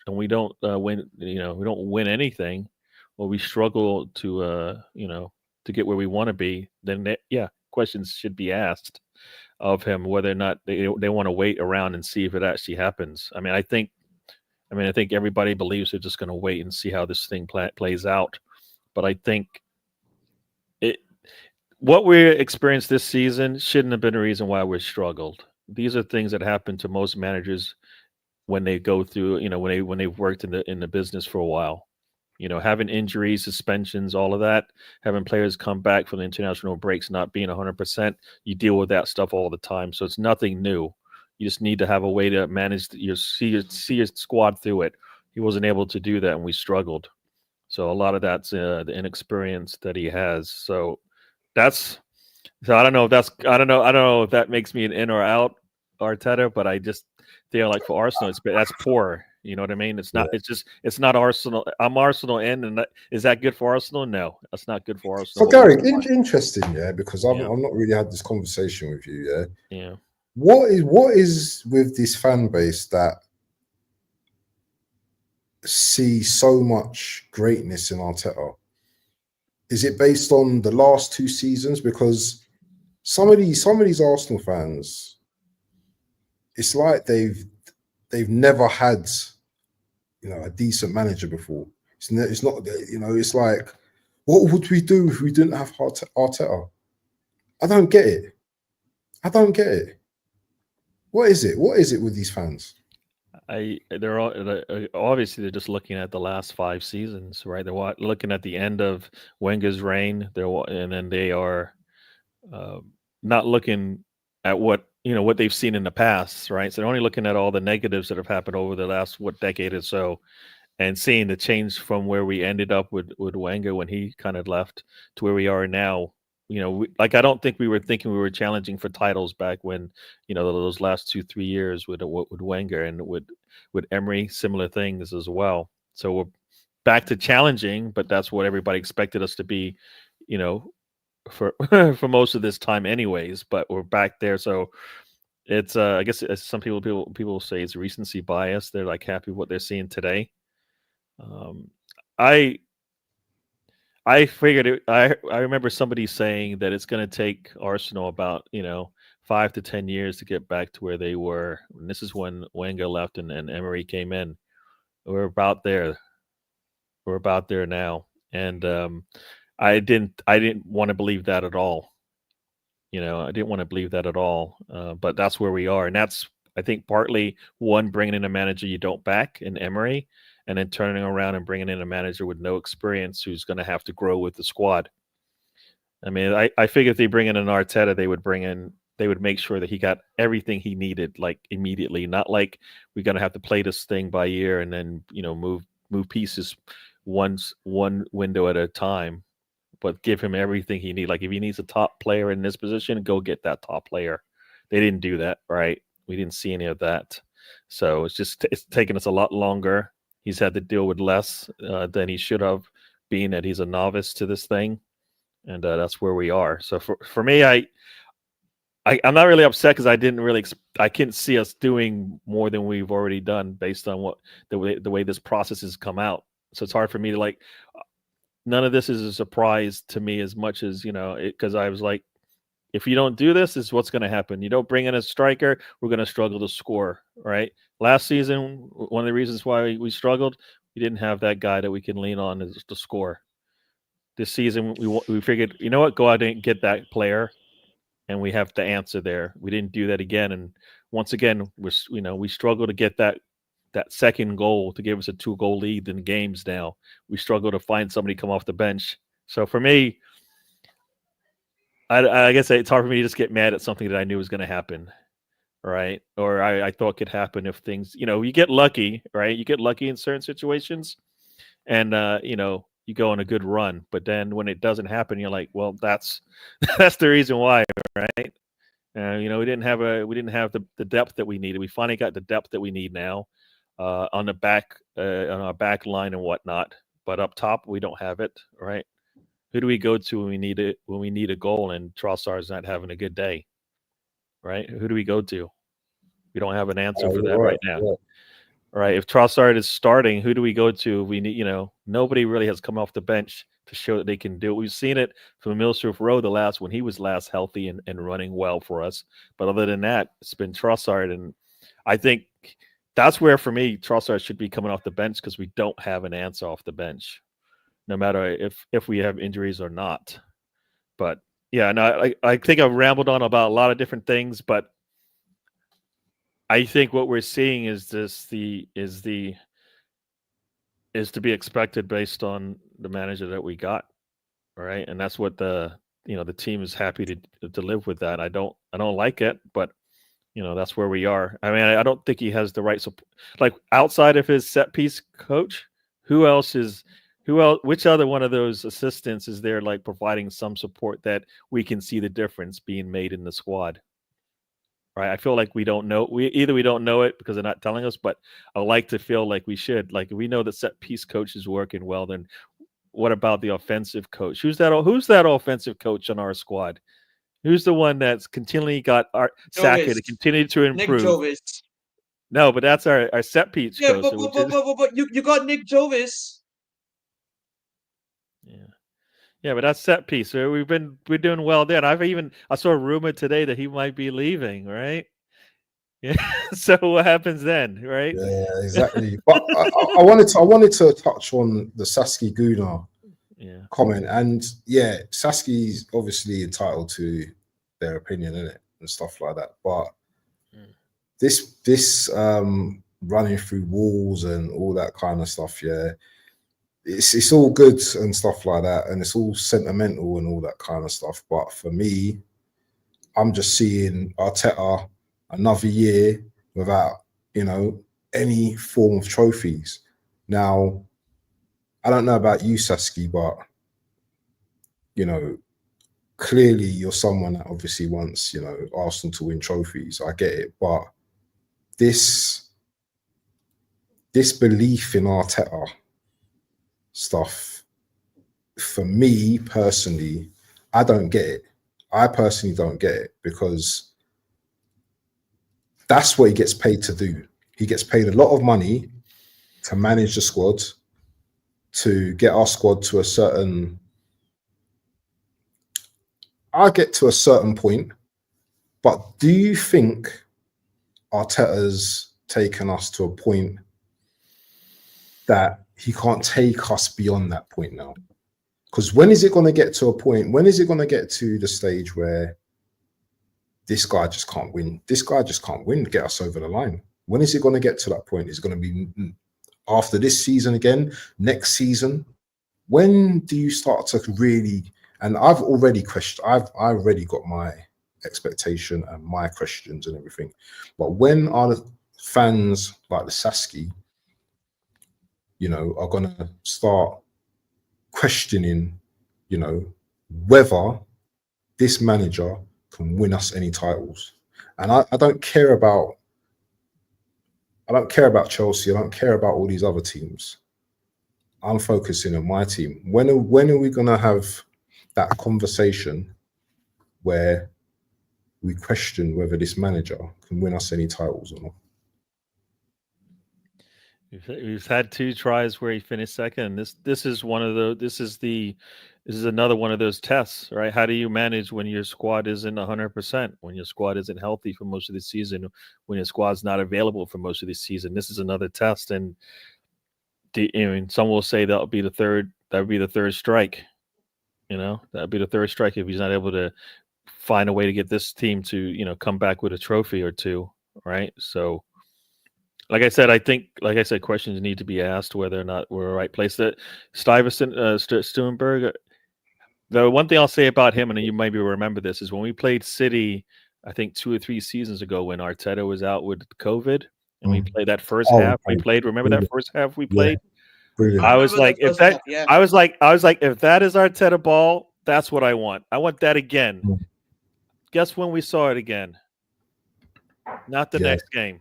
C: win, we don't win anything, or we struggle to get where we want to be, then questions should be asked of him whether or not they want to wait around and see if it actually happens. I think everybody believes they're just going to wait and see how this thing plays out. But I think what we experienced this season shouldn't have been a reason why we struggled. These are things that happen to most managers when they go through, when they've worked in the business for a while. Having injuries, suspensions, all of that, having players come back from the international breaks, not being 100%, you deal with that stuff all the time. So it's nothing new. You just need to have a way to manage see your squad through it. He wasn't able to do that, and we struggled. So a lot of that's the inexperience that he has. So I don't know if that makes me an in or out Arteta, but I just feel like for Arsenal, that's poor. You know what I mean? It's not. Yeah. It's not Arsenal. I'm Arsenal in, and is that good for Arsenal? No, that's not good for Arsenal.
D: So Gary, interesting, because I've not really had this conversation with you.
C: Yeah.
D: What is with this fan base that see so much greatness in Arteta? Is it based on the last 2 seasons? Because some of these Arsenal fans, it's like they've never had, a decent manager before. It's not, it's like, what would we do if we didn't have Arteta? I don't get it. What is it? What is it with these fans?
C: They're obviously they're just looking at the last 5 seasons, right? They're looking at the end of Wenger's reign. And then they are not looking at what they've seen in the past, right? So they're only looking at all the negatives that have happened over the last decade or so, and seeing the change from where we ended up with Wenger when he kind of left to where we are now. I don't think we were thinking we were challenging for titles back when, those last 2-3 years with Wenger, and with Emery, similar things as well. So we're back to challenging, but that's what everybody expected us to be, for for most of this time anyways, but we're back there. So it's I guess some people say it's recency bias. They're like happy with what they're seeing today. I figured it. I remember somebody saying that it's going to take Arsenal about 5 to 10 years to get back to where they were. And this is when Wenger left and Emery came in. We're about there. We're about there now, and I didn't want to believe that at all. I didn't want to believe that at all. But that's where we are, and that's, I think, partly bringing in a manager you don't back in Emery, and then turning around and bringing in a manager with no experience who's going to have to grow with the squad. I figured if they bring in an Arteta, they would make sure that he got everything he needed, like immediately. Not like we're going to have to play this thing by ear and then move pieces one window at a time, but give him everything he needs. Like if he needs a top player in this position, go get that top player. They didn't do that, right? We didn't see any of that. So it's taken us a lot longer. He's had to deal with less than he should have, being that he's a novice to this thing. And that's where we are. So for me, I'm not really upset because I couldn't see us doing more than we've already done based on the way this process has come out. So it's hard for me to none of this is a surprise to me as much as, because I was like, if you don't do this, is what's going to happen. You don't bring in a striker, we're going to struggle to score, right? Last season, one of the reasons why we struggled, we didn't have that guy that we can lean on to score. This season, we figured, you know what, go out and get that player, and we have to answer there. We didn't do that again, and once again, we struggle to get that second goal to give us a 2-goal lead in games now. We struggle to find somebody come off the bench. So for me, I guess it's hard for me to just get mad at something that I knew was going to happen, right? Or I thought could happen if things, you get lucky, right? You get lucky in certain situations, and you go on a good run. But then when it doesn't happen, you're like, well, that's the reason why, right? We didn't have the depth that we needed. We finally got the depth that we need now on the back on our back line and whatnot. But up top, we don't have it, right? Who do we go to when we need a goal and Trossard's not having a good day, right? Who do we go to? We don't have an answer for that right now. Yeah. Right. If Trossard is starting, who do we go to? We need, nobody really has come off the bench to show that they can do it. We've seen it from Millsroof Road when he was last healthy and running well for us. But other than that, it's been Trossard. And I think that's where, for me, Trossard should be coming off the bench, because we don't have an answer off the bench, no matter if we have injuries or not. But yeah, no, I think I've rambled on about a lot of different things, but I think what we're seeing is to be expected based on the manager that we got, right? And that's what the team is happy to live with. That I don't like it, but that's where we are. I mean, I don't think he has the right support. Like, outside of his set piece coach, which other one of those assistants is there, like, providing some support that we can see the difference being made in the squad? Right. I feel like we don't know. We don't know it because they're not telling us, but I like to feel like we should. Like, if we know the set piece coach is working well, then what about the offensive coach? Who's that offensive coach on our squad? Who's the one that's continually got our Saka to continue to improve?
E: Nick Jovis.
C: No, but that's our set piece coach.
E: But you got Nick Jovis.
C: Yeah. Yeah, but that's set piece. So we're doing well there. And I saw a rumor today that he might be leaving, right? Yeah. So what happens then, right?
D: Yeah, exactly. But I wanted to touch on the Saskia Guna comment, and yeah, Saski's obviously entitled to their opinion in it and stuff like that. But this running through walls and all that kind of stuff, yeah. It's all good and stuff like that, and it's all sentimental and all that kind of stuff. But for me, I'm just seeing Arteta another year without, any form of trophies. Now, I don't know about you, Saskia, but clearly you're someone that obviously wants, Arsenal to win trophies. I get it, but this belief in Arteta stuff, for me personally, I don't get it. I personally don't get it, because that's what he gets paid to do. He gets paid a lot of money to manage the squad, to get our squad to a certain point. But do you think Arteta's taken us to a point that he can't take us beyond that point now? Because when is it going to get to a point? When is it going to get to the stage where this guy just can't win? This guy just can't win to get us over the line. When is it going to get to that point? Is it going to be after this season again? Next season? When do you start to really? And I've already got my expectation and my questions and everything. But when are the fans like the Saskia, are going to start questioning, whether this manager can win us any titles? And I don't care about Chelsea. I don't care about all these other teams. I'm focusing on my team. When are we going to have that conversation where we question whether this manager can win us any titles or not?
C: He's had 2 tries where he finished second. This is one of the this is another one of those tests, right? How do you manage when your squad isn't 100%, when your squad isn't healthy for most of the season, when your squad's not available for most of the season? This is another test, and I mean, some will say that would be the third strike. You know, that would be the third strike if he's not able to find a way to get this team to come back with a trophy or two, right? So like I said, questions need to be asked whether or not we're the right place. That Stuyvesant, Stuenberg. The one thing I'll say about him, and you maybe remember this, is when we played City, I think 2 or 3 seasons ago when Arteta was out with COVID, and we played that first half. We played. Remember that first half we played?
D: Brilliant.
E: I
C: I was
E: remember
C: like,
E: the
C: if
E: first
C: that,
E: half, yeah.
C: I was like, if that is Arteta ball, that's what I want. I want that again. Guess when we saw it again? Not the next game.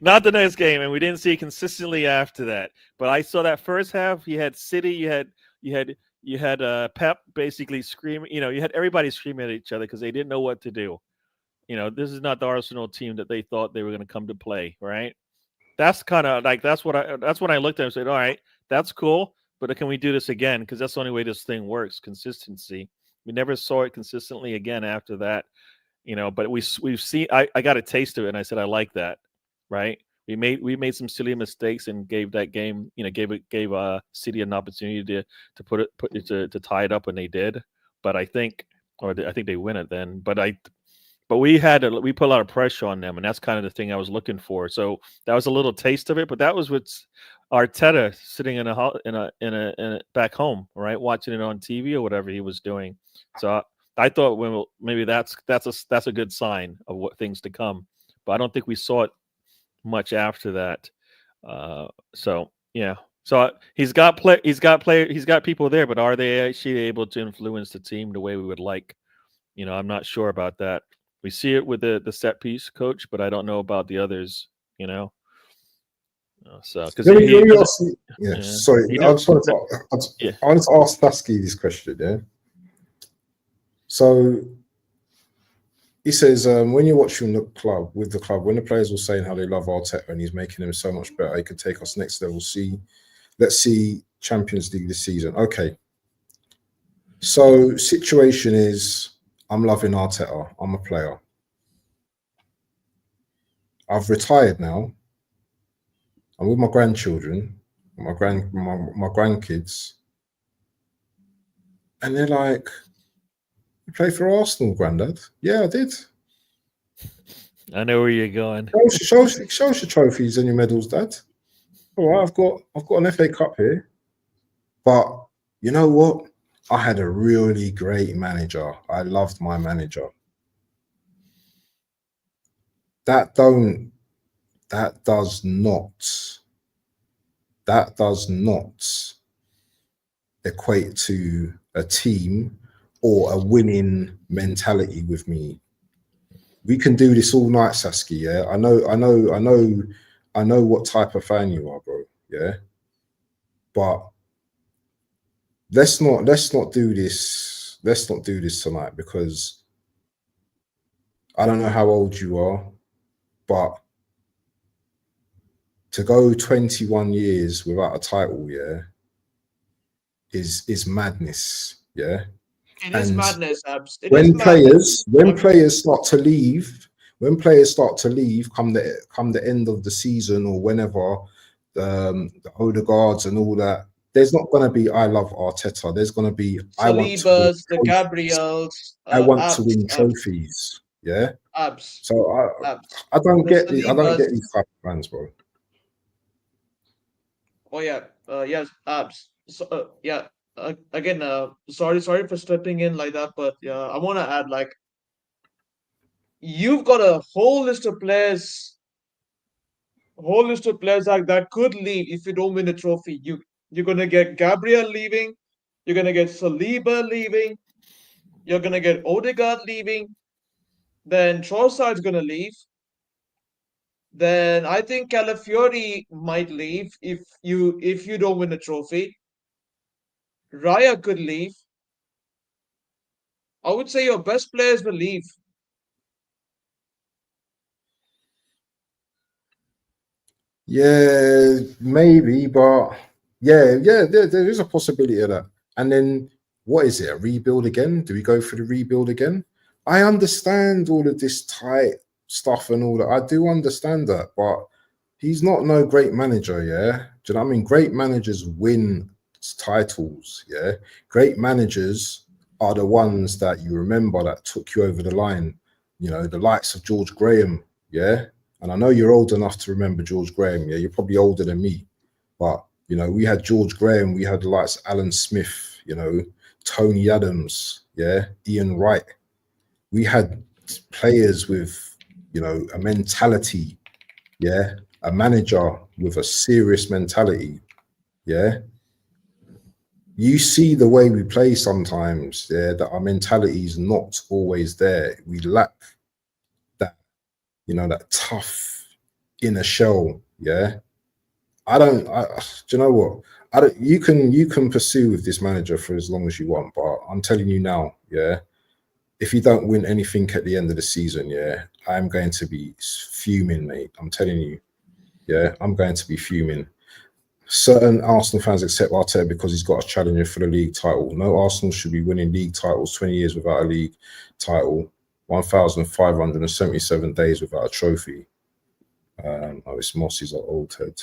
C: Not the next game, and we didn't see it consistently after that. But I saw that first half. You had City, you had Pep basically screaming. You had everybody screaming at each other because they didn't know what to do. This is not the Arsenal team that they thought they were going to come to play, right? That's kind of like that's when I looked at it and said, all right, that's cool, but can we do this again? Because that's the only way this thing works. Consistency. We never saw it consistently again after that. But we've seen. I got a taste of it, and I said I like that, right? We made some silly mistakes and gave that game, gave City an opportunity to put it to tie it up when they did. But I think they win it then. But we put a lot of pressure on them, and that's kind of the thing I was looking for. So that was a little taste of it, but that was with Arteta sitting in a back home, right, watching it on TV or whatever he was doing. So I thought, maybe that's a good sign of what things to come, but I don't think we saw it much after that. So yeah, so he's got people there, but are they actually able to influence the team the way we would like? I'm not sure about that. We see it with the set piece coach, but I don't know about the others. So because
D: Let me ask you, sorry, I just wanted to ask Lasky this question. Yeah. So he says, when you're watching the club, when the players were saying how they love Arteta and he's making them so much better, he could take us next level. Let's see Champions League this season. Okay. So situation is, I'm loving Arteta. I'm a player. I've retired now. I'm with my grandchildren, my grandkids, and they're like, "You play for Arsenal, Grandad?" Yeah, I did.
C: I know where you're going.
D: Show us your trophies and your medals, Dad. All right, I've got an FA Cup here, but you know what? I had a really great manager. I loved my manager. That does not equate to a team or a winning mentality with me. We can do this all night, Saskia. Yeah, I know what type of fan you are, bro. Yeah, but let's not do this. Let's not do this tonight, because I don't know how old you are, but to go 21 years without a title, yeah, is madness. Yeah.
E: It is madness, Abs.
D: When players start to leave, come the end of the season or whenever, the Odegaards and all that, there's not going to be I love Arteta. There's going to be
E: Salibas, the Gabriels.
D: I want to win trophies. Yeah.
E: Abs.
D: So I don't get these type of fans, bro.
E: Oh yeah, yes, Abs. So, yeah. Again, sorry for stepping in like that, but yeah, I want to add, like, you've got a whole list of players that could leave if you don't win a trophy. You're gonna get Gabriel leaving, you're gonna get Saliba leaving, you're gonna get Odegaard leaving, then Trossard's gonna leave. Then I think Calafiori might leave if you don't win a trophy. Raya could leave. I would say your best players will leave.
D: Yeah, maybe, but yeah, there is a possibility of that. And then what is it? A rebuild again? Do we go for the rebuild again? I understand all of this tight stuff and all that. I do understand that, but he's not no great manager, yeah. Do you know what I mean? Great managers win titles, yeah. Great managers are the ones that you remember that took you over the line. You know, the likes of George Graham, yeah. And I know you're old enough to remember George Graham. Yeah, you're probably older than me. But, you know, we had George Graham. We had the likes of Alan Smith, you know, Tony Adams, yeah, Ian Wright. We had players with, you know, a mentality, yeah, a manager with a serious mentality, yeah. You see the way we play sometimes, yeah, that our mentality is not always there. We lack that, you know, that tough inner shell, yeah. Do you know what? I don't. You can pursue with this manager for as long as you want, but I'm telling you now, yeah. If you don't win anything at the end of the season, yeah, I'm going to be fuming, mate. I'm telling you, yeah, I'm going to be fuming. Certain Arsenal fans accept Arteta because he's got a challenger for the league title. No Arsenal should be winning league titles 20 years without a league title, 1,577 days without a trophy. It's Mossy's old head.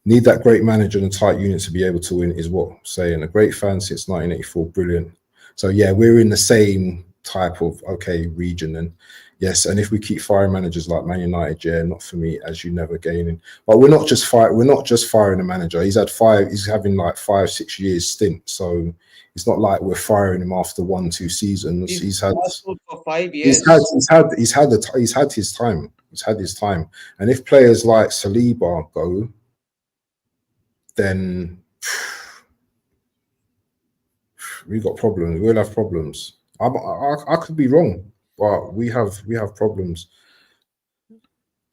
D: Need that great manager and tight unit to be able to win is what I'm saying. A great fan since 1984, brilliant. So yeah, we're in the same type of region, and yes, and if we keep firing managers like Man United, yeah, not for me, as you never gaining. But we're not just firing a manager. He's having like 5-6 years stint. So it's not like we're firing him after 1-2 seasons. He's had
E: for 5 years.
D: He's had his time. He's had his time. And if players like Saliba go, then we got problems. We'll have problems. I could be wrong, but we have problems.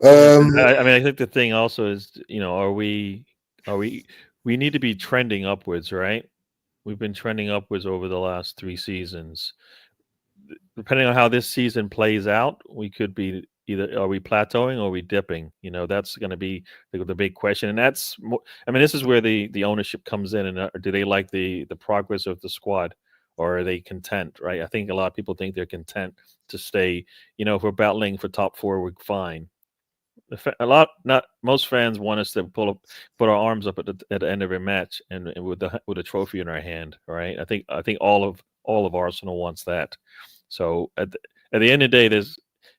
C: I mean, I think the thing also is, you know, we need to be trending upwards, right? We've been trending upwards over the last 3 seasons. Depending on how this season plays out, we could be either are we plateauing or are we dipping? You know, that's going to be the big question. And that's, I mean, this is where the ownership comes in. And do they like the progress of the squad, or are they content? Right? I think a lot of people think they're content to stay. You know, if we're battling for top 4, we're fine. Not most fans want us to put our arms up at the end of a match and with a trophy in our hand. Right? I think all of Arsenal wants that. So at the end of the day,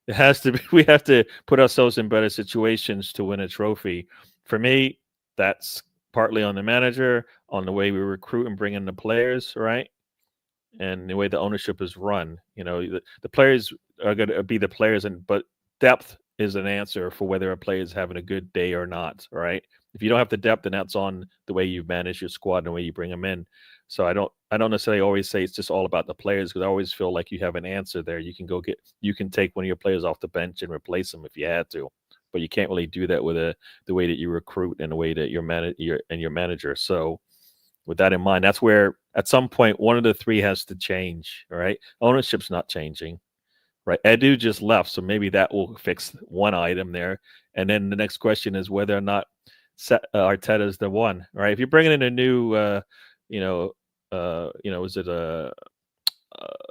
C: it has to be. We have to put ourselves in better situations to win a trophy. For me, that's partly on the manager, on the way we recruit and bring in the players, right, and the way the ownership is run. You know, the players are going to be the players, but depth is an answer for whether a player is having a good day or not. Right? If you don't have the depth, then that's on the way you manage your squad and the way you bring them in. So I don't necessarily always say it's just all about the players, because I always feel like you have an answer there. You can take one of your players off the bench and replace them if you had to, but you can't really do that with the way that you recruit and the way that your manager. So with that in mind, that's where at some point one of the 3 has to change. All right, ownership's not changing. Right, Edu just left, so maybe that will fix one item there. And then the next question is whether or not Arteta is the one. Right, if you're bringing in a new, is it a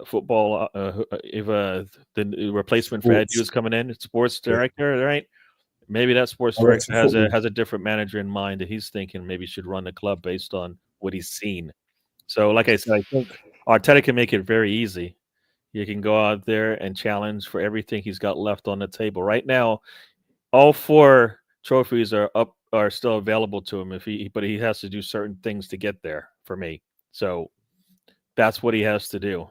C: football? If the replacement for Edu is coming in, sports director, right? Maybe that sports director has a different manager in mind that he's thinking maybe should run the club based on what he's seen. So, like I said, I think Arteta can make it very easy. He can go out there and challenge for everything he's got left on the table. Right now, all 4 trophies are still available to him but he has to do certain things to get there for me. So that's what he has to do.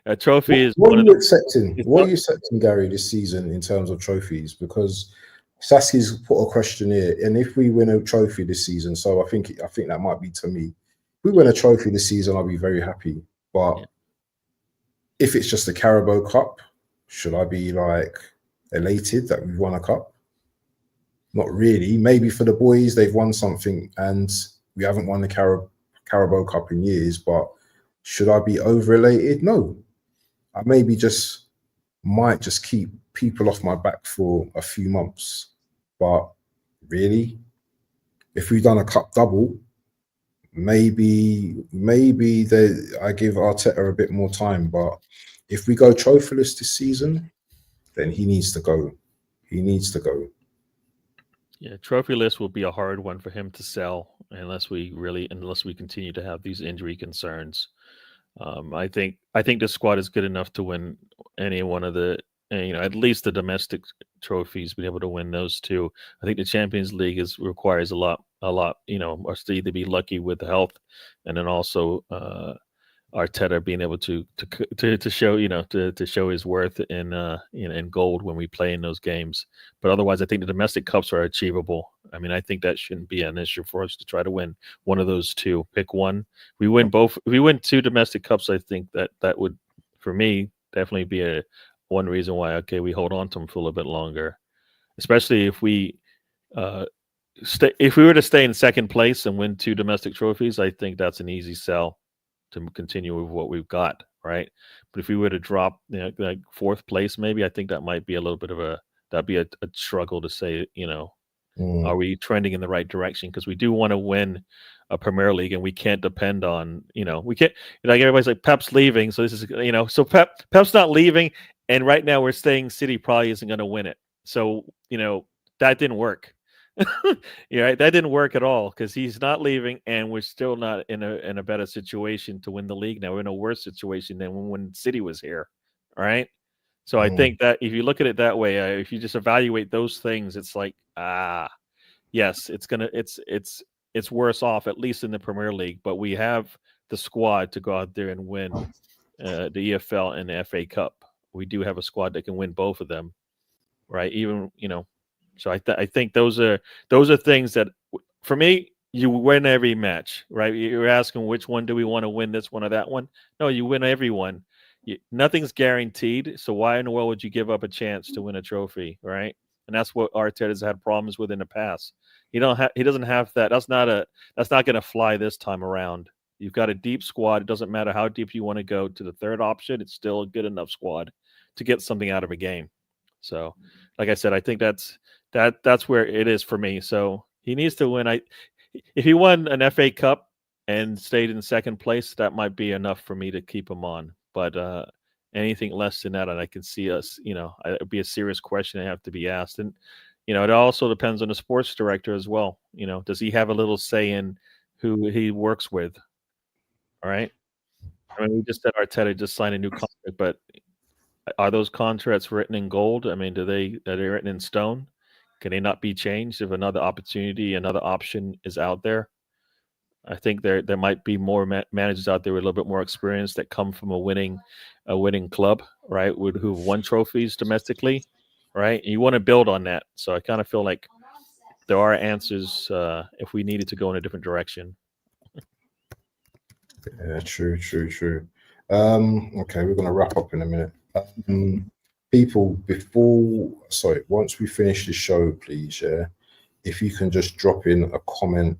C: A trophy is
D: what are you accepting? What are you accepting, Gary, this season in terms of trophies? Because Saski's put a question here, and if we win a trophy this season, so I think that might be to me. If we win a trophy this season, I'll be very happy. But if it's just a Carabao Cup, should I be like elated that we've won a cup? Not really. Maybe for the boys, they've won something, and we haven't won the Carabao Cup in years. But should I be over elated? No. I maybe might just keep people off my back for a few months. But really? If we've done a cup double, maybe I give Arteta a bit more time. But if we go trophyless this season, then he needs to go. He needs to go.
C: Yeah, trophy list will be a hard one for him to sell unless we continue to have these injury concerns. I think the squad is good enough to win any one of the at least the domestic trophies, being able to win those two. I think the Champions League requires a lot, us to either be lucky with health, and then also Arteta being able to show to show his worth in gold when we play in those games. But otherwise, I think the domestic cups are achievable. I mean, I think that shouldn't be an issue for us to try to win one of those two. Pick one. We win both. If we win two domestic cups, I think that would, for me, definitely be one reason why we hold on to them for a little bit longer. Especially if we if we were to stay in second place and win two domestic trophies, I think that's an easy sell to continue with what we've got, right? But if we were to drop, like fourth place, maybe I think that might be a little bit of a struggle to say, are we trending in the right direction? Because we do want to win a Premier League, and we can't depend on, we can't, like everybody's like Pep's leaving, so this is, so Pep's not leaving, and right now we're saying City probably isn't going to win it. So, that didn't work. Right, that didn't work at all because he's not leaving, and we're still not in a better situation to win the league now. We're in a worse situation than when City was here. All right, so I think that if you look at it that way, if you just evaluate those things, it's like yes, it's worse off, at least in the Premier League, but we have the squad to go out there and win the EFL and the FA Cup. We do have a squad that can win both of them, right? Even so I think those are things that, for me, you win every match, right? You're asking which one do we want to win, this one or that one? No, you win every one. Nothing's guaranteed, so why in the world would you give up a chance to win a trophy, right? And that's what Arteta's had problems with in the past. He doesn't have that. That's not going to fly this time around. You've got a deep squad. It doesn't matter how deep you want to go to the third option. It's still a good enough squad to get something out of a game. So, like I said, I think that's where it is for me. So he needs to win. If he won an FA Cup and stayed in second place, that might be enough for me to keep him on. But anything less than that, and I can see us, it'd be a serious question that have to be asked. And it also depends on the sports director as well. Does he have a little say in who he works with? All right. I mean, we just said Arteta just signed a new contract, but are those contracts written in gold? I mean, are they written in stone? Can they not be changed if another opportunity, another option is out there? I think there might be more managers out there with a little bit more experience that come from a winning club, right? Who've won trophies domestically, right? And you want to build on that. So I kind of feel like there are answers if we needed to go in a different direction.
D: Yeah, true. Okay, we're going to wrap up in a minute. People, once we finish the show, please, if you can just drop in a comment,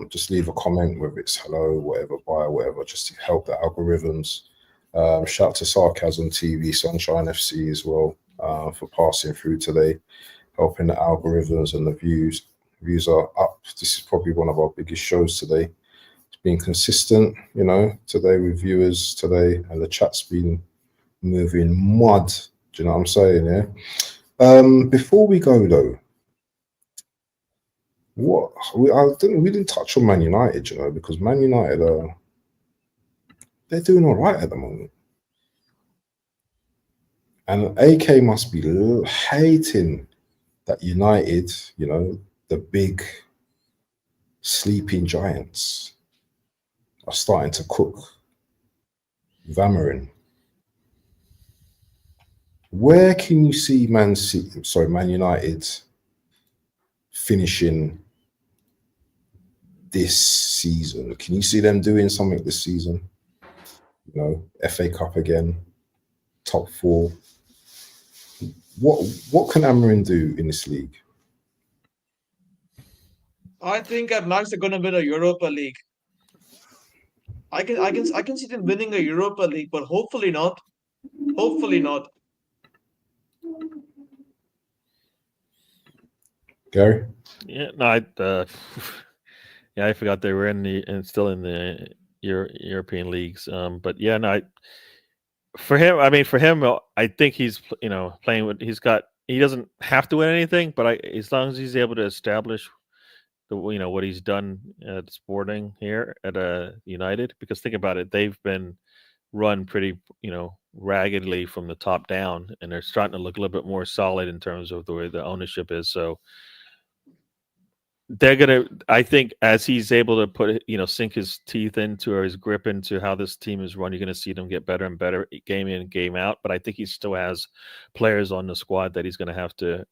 D: just leave a comment, whether it's hello, whatever, bye, whatever, just to help the algorithms. Shout out to Sarcasm TV, Sunshine FC as well, for passing through today, helping the algorithms, and the views are up. This is probably one of our biggest shows today. It's been consistent, today with viewers today, and the chat's been moving mud. Do you know what I'm saying? Yeah. Before we go though, we didn't touch on Man United, because Man United they're doing all right at the moment, and AK must be hating that United, the big sleeping giants, are starting to cook Amorim. Where can you see Man United finishing this season? Can you see them doing something this season? FA Cup again, top 4. What can Amorim do in this league?
E: I think at max they're going to win a Europa League. I can see them winning a Europa League, but hopefully not. Hopefully not.
D: Gary?
C: Yeah, no, I forgot they were still in the European leagues. But yeah, no, for him, I think he's playing with. He doesn't have to win anything, but as long as he's able to establish what he's done at Sporting here at United, because think about it, they've been run pretty raggedly from the top down, and they're starting to look a little bit more solid in terms of the way the ownership is. So they're gonna. I think as he's able to sink his teeth into or his grip into how this team is run, you're gonna see them get better and better game in, game out. But I think he still has players on the squad that he's gonna have to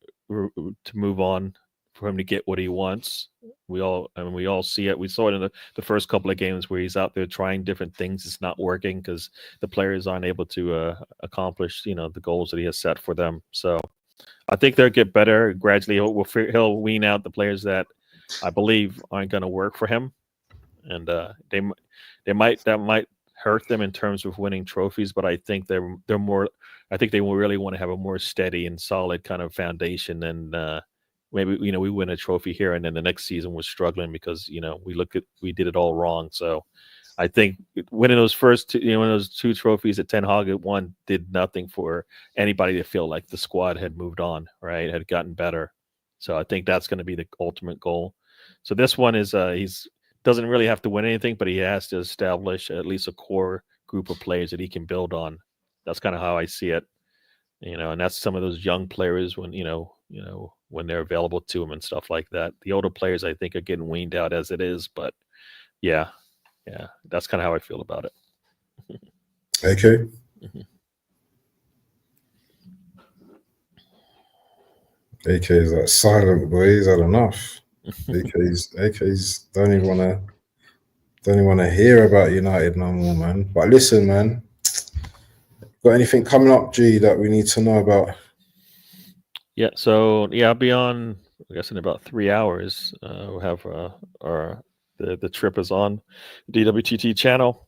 C: move on for him to get what he wants. We all see it. We saw it in the first couple of games where he's out there trying different things. It's not working because the players aren't able to accomplish the goals that he has set for them. So I think they'll get better gradually. He'll wean out the players that I believe aren't going to work for him, and that might hurt them in terms of winning trophies. But I think they're more. I think they will really want to have a more steady and solid kind of foundation than maybe we win a trophy here and then the next season we're struggling because we did it all wrong. So I think winning those first those two trophies that Ten Hag had won did nothing for anybody to feel like the squad had moved on, right? Had gotten better. So I think that's going to be the ultimate goal. So this one is he's doesn't really have to win anything, but he has to establish at least a core group of players that he can build on. That's kind of how I see it. And that's some of those young players when when they're available to him and stuff like that. The older players I think are getting weaned out as it is, but yeah, that's kind of how I feel about it.
D: Okay.
C: Mm-hmm.
D: AK is like silent, boys. Had enough. AK's don't even wanna hear about United no more, man. But listen, man. Got anything coming up, G, that we need to know about?
C: Yeah. So I'll be on. I guess in about 3 hours. We'll have the trip is on DWTT channel.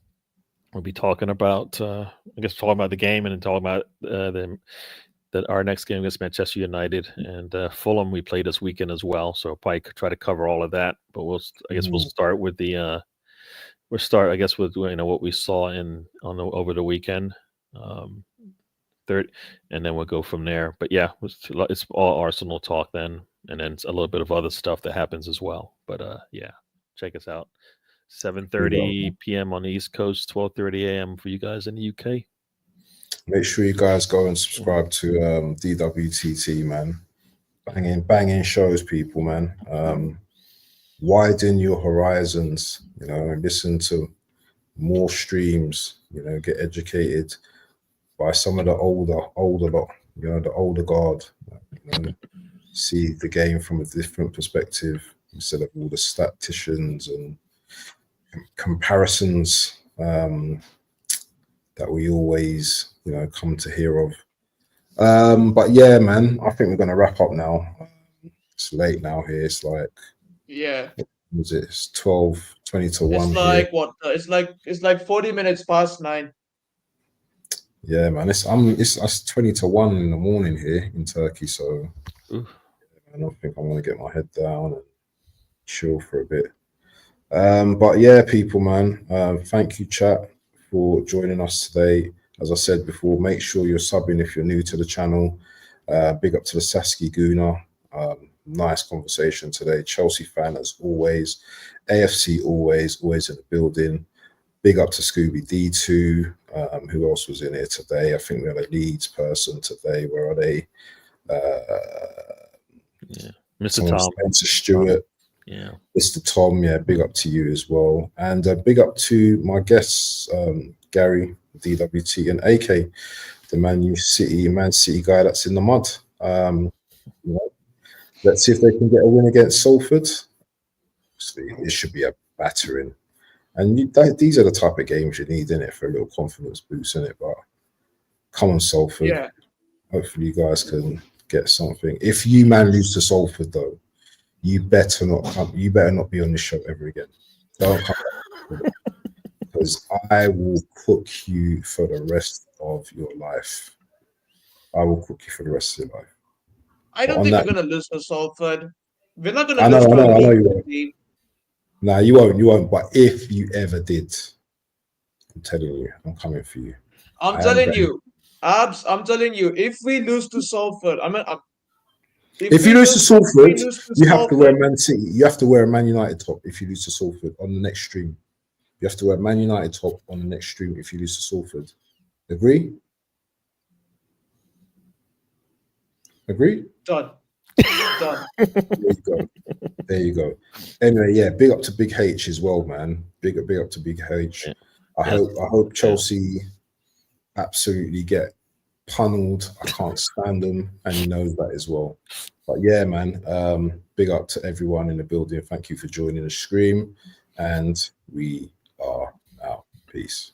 C: We'll be talking about talking about the game and then talking about that our next game against Manchester United and Fulham we play this weekend as well. So I'll probably try to cover all of that. But we'll start with the with what we saw over the weekend. Third, and then we'll go from there. But yeah, it's all Arsenal talk then, and then a little bit of other stuff that happens as well. But yeah, check us out. 7:30 p.m. on the East Coast, 12:30 a.m. for you guys in the UK.
D: Make sure you guys go and subscribe to DWTT, man. Banging shows, people, man. Widen your horizons, listen to more streams, get educated by some of the older lot, the older guard, see the game from a different perspective instead of all the statisticians and comparisons that we always, come to hear of. But yeah, man, I think we're gonna wrap up now. It's late now here. It's like it's 12:20 to 1.
E: It's like what? It's like 40 minutes past 9.
D: Yeah, man. It's 20 to 1 in the morning here in Turkey, so I don't think I'm gonna get my head down and chill for a bit. But yeah, people, man. Thank you, chat, for joining us today. As I said before, make sure you're subbing if you're new to the channel. Big up to the Saski Guna. Nice conversation today. Chelsea fan as always. AFC always in the building. Big up to Scooby D2. Who else was in here today? I think we had a Leeds person today. Where are they?
C: Mr. Tom.
D: Spencer Stewart.
C: Yeah.
D: Mr. Tom, big up to you as well. And big up to my guests, Gary, DWT, and AK, the Man City guy that's in the mud. Let's see if they can get a win against Salford. Obviously, it should be a battering. And these are the type of games you need, innit, for a little confidence boost, innit? But come on, Salford.
E: Yeah.
D: Hopefully you guys can get something. If you lose to Salford, though, you better not come. You better not be on this show ever again. Don't come back, because I will cook you for the rest of your life. I will cook you for the rest of your life.
E: I don't think we're gonna lose to Salford. We're not going
D: I
E: to
D: know,
E: lose
D: I
E: to
D: know, I know
E: a
D: you won't.
E: team.
D: Nah, you won't. But if you ever did, I'm telling you, I'm coming for you.
E: I'm
D: I am
E: telling
D: very.
E: you, Abs. I'm telling you, if we lose to Salford,
D: If you lose to
E: if we
D: Salford,
E: lose to
D: you have to wear
E: Salford,
D: Man City. You have to wear a Man United top if you lose to Salford on the next stream. You have to wear Man United top on the next stream if you lose to Salford. Agree? Agree?
E: done. Done.
D: There you go. There you go. Anyway, yeah, big up to Big H as well, man. Big up to Big H.
C: Yeah.
D: I hope Chelsea absolutely get punneled. I can't stand them, and he knows that as well. But yeah, man, big up to everyone in the building. Thank you for joining the stream, and we are out. Peace.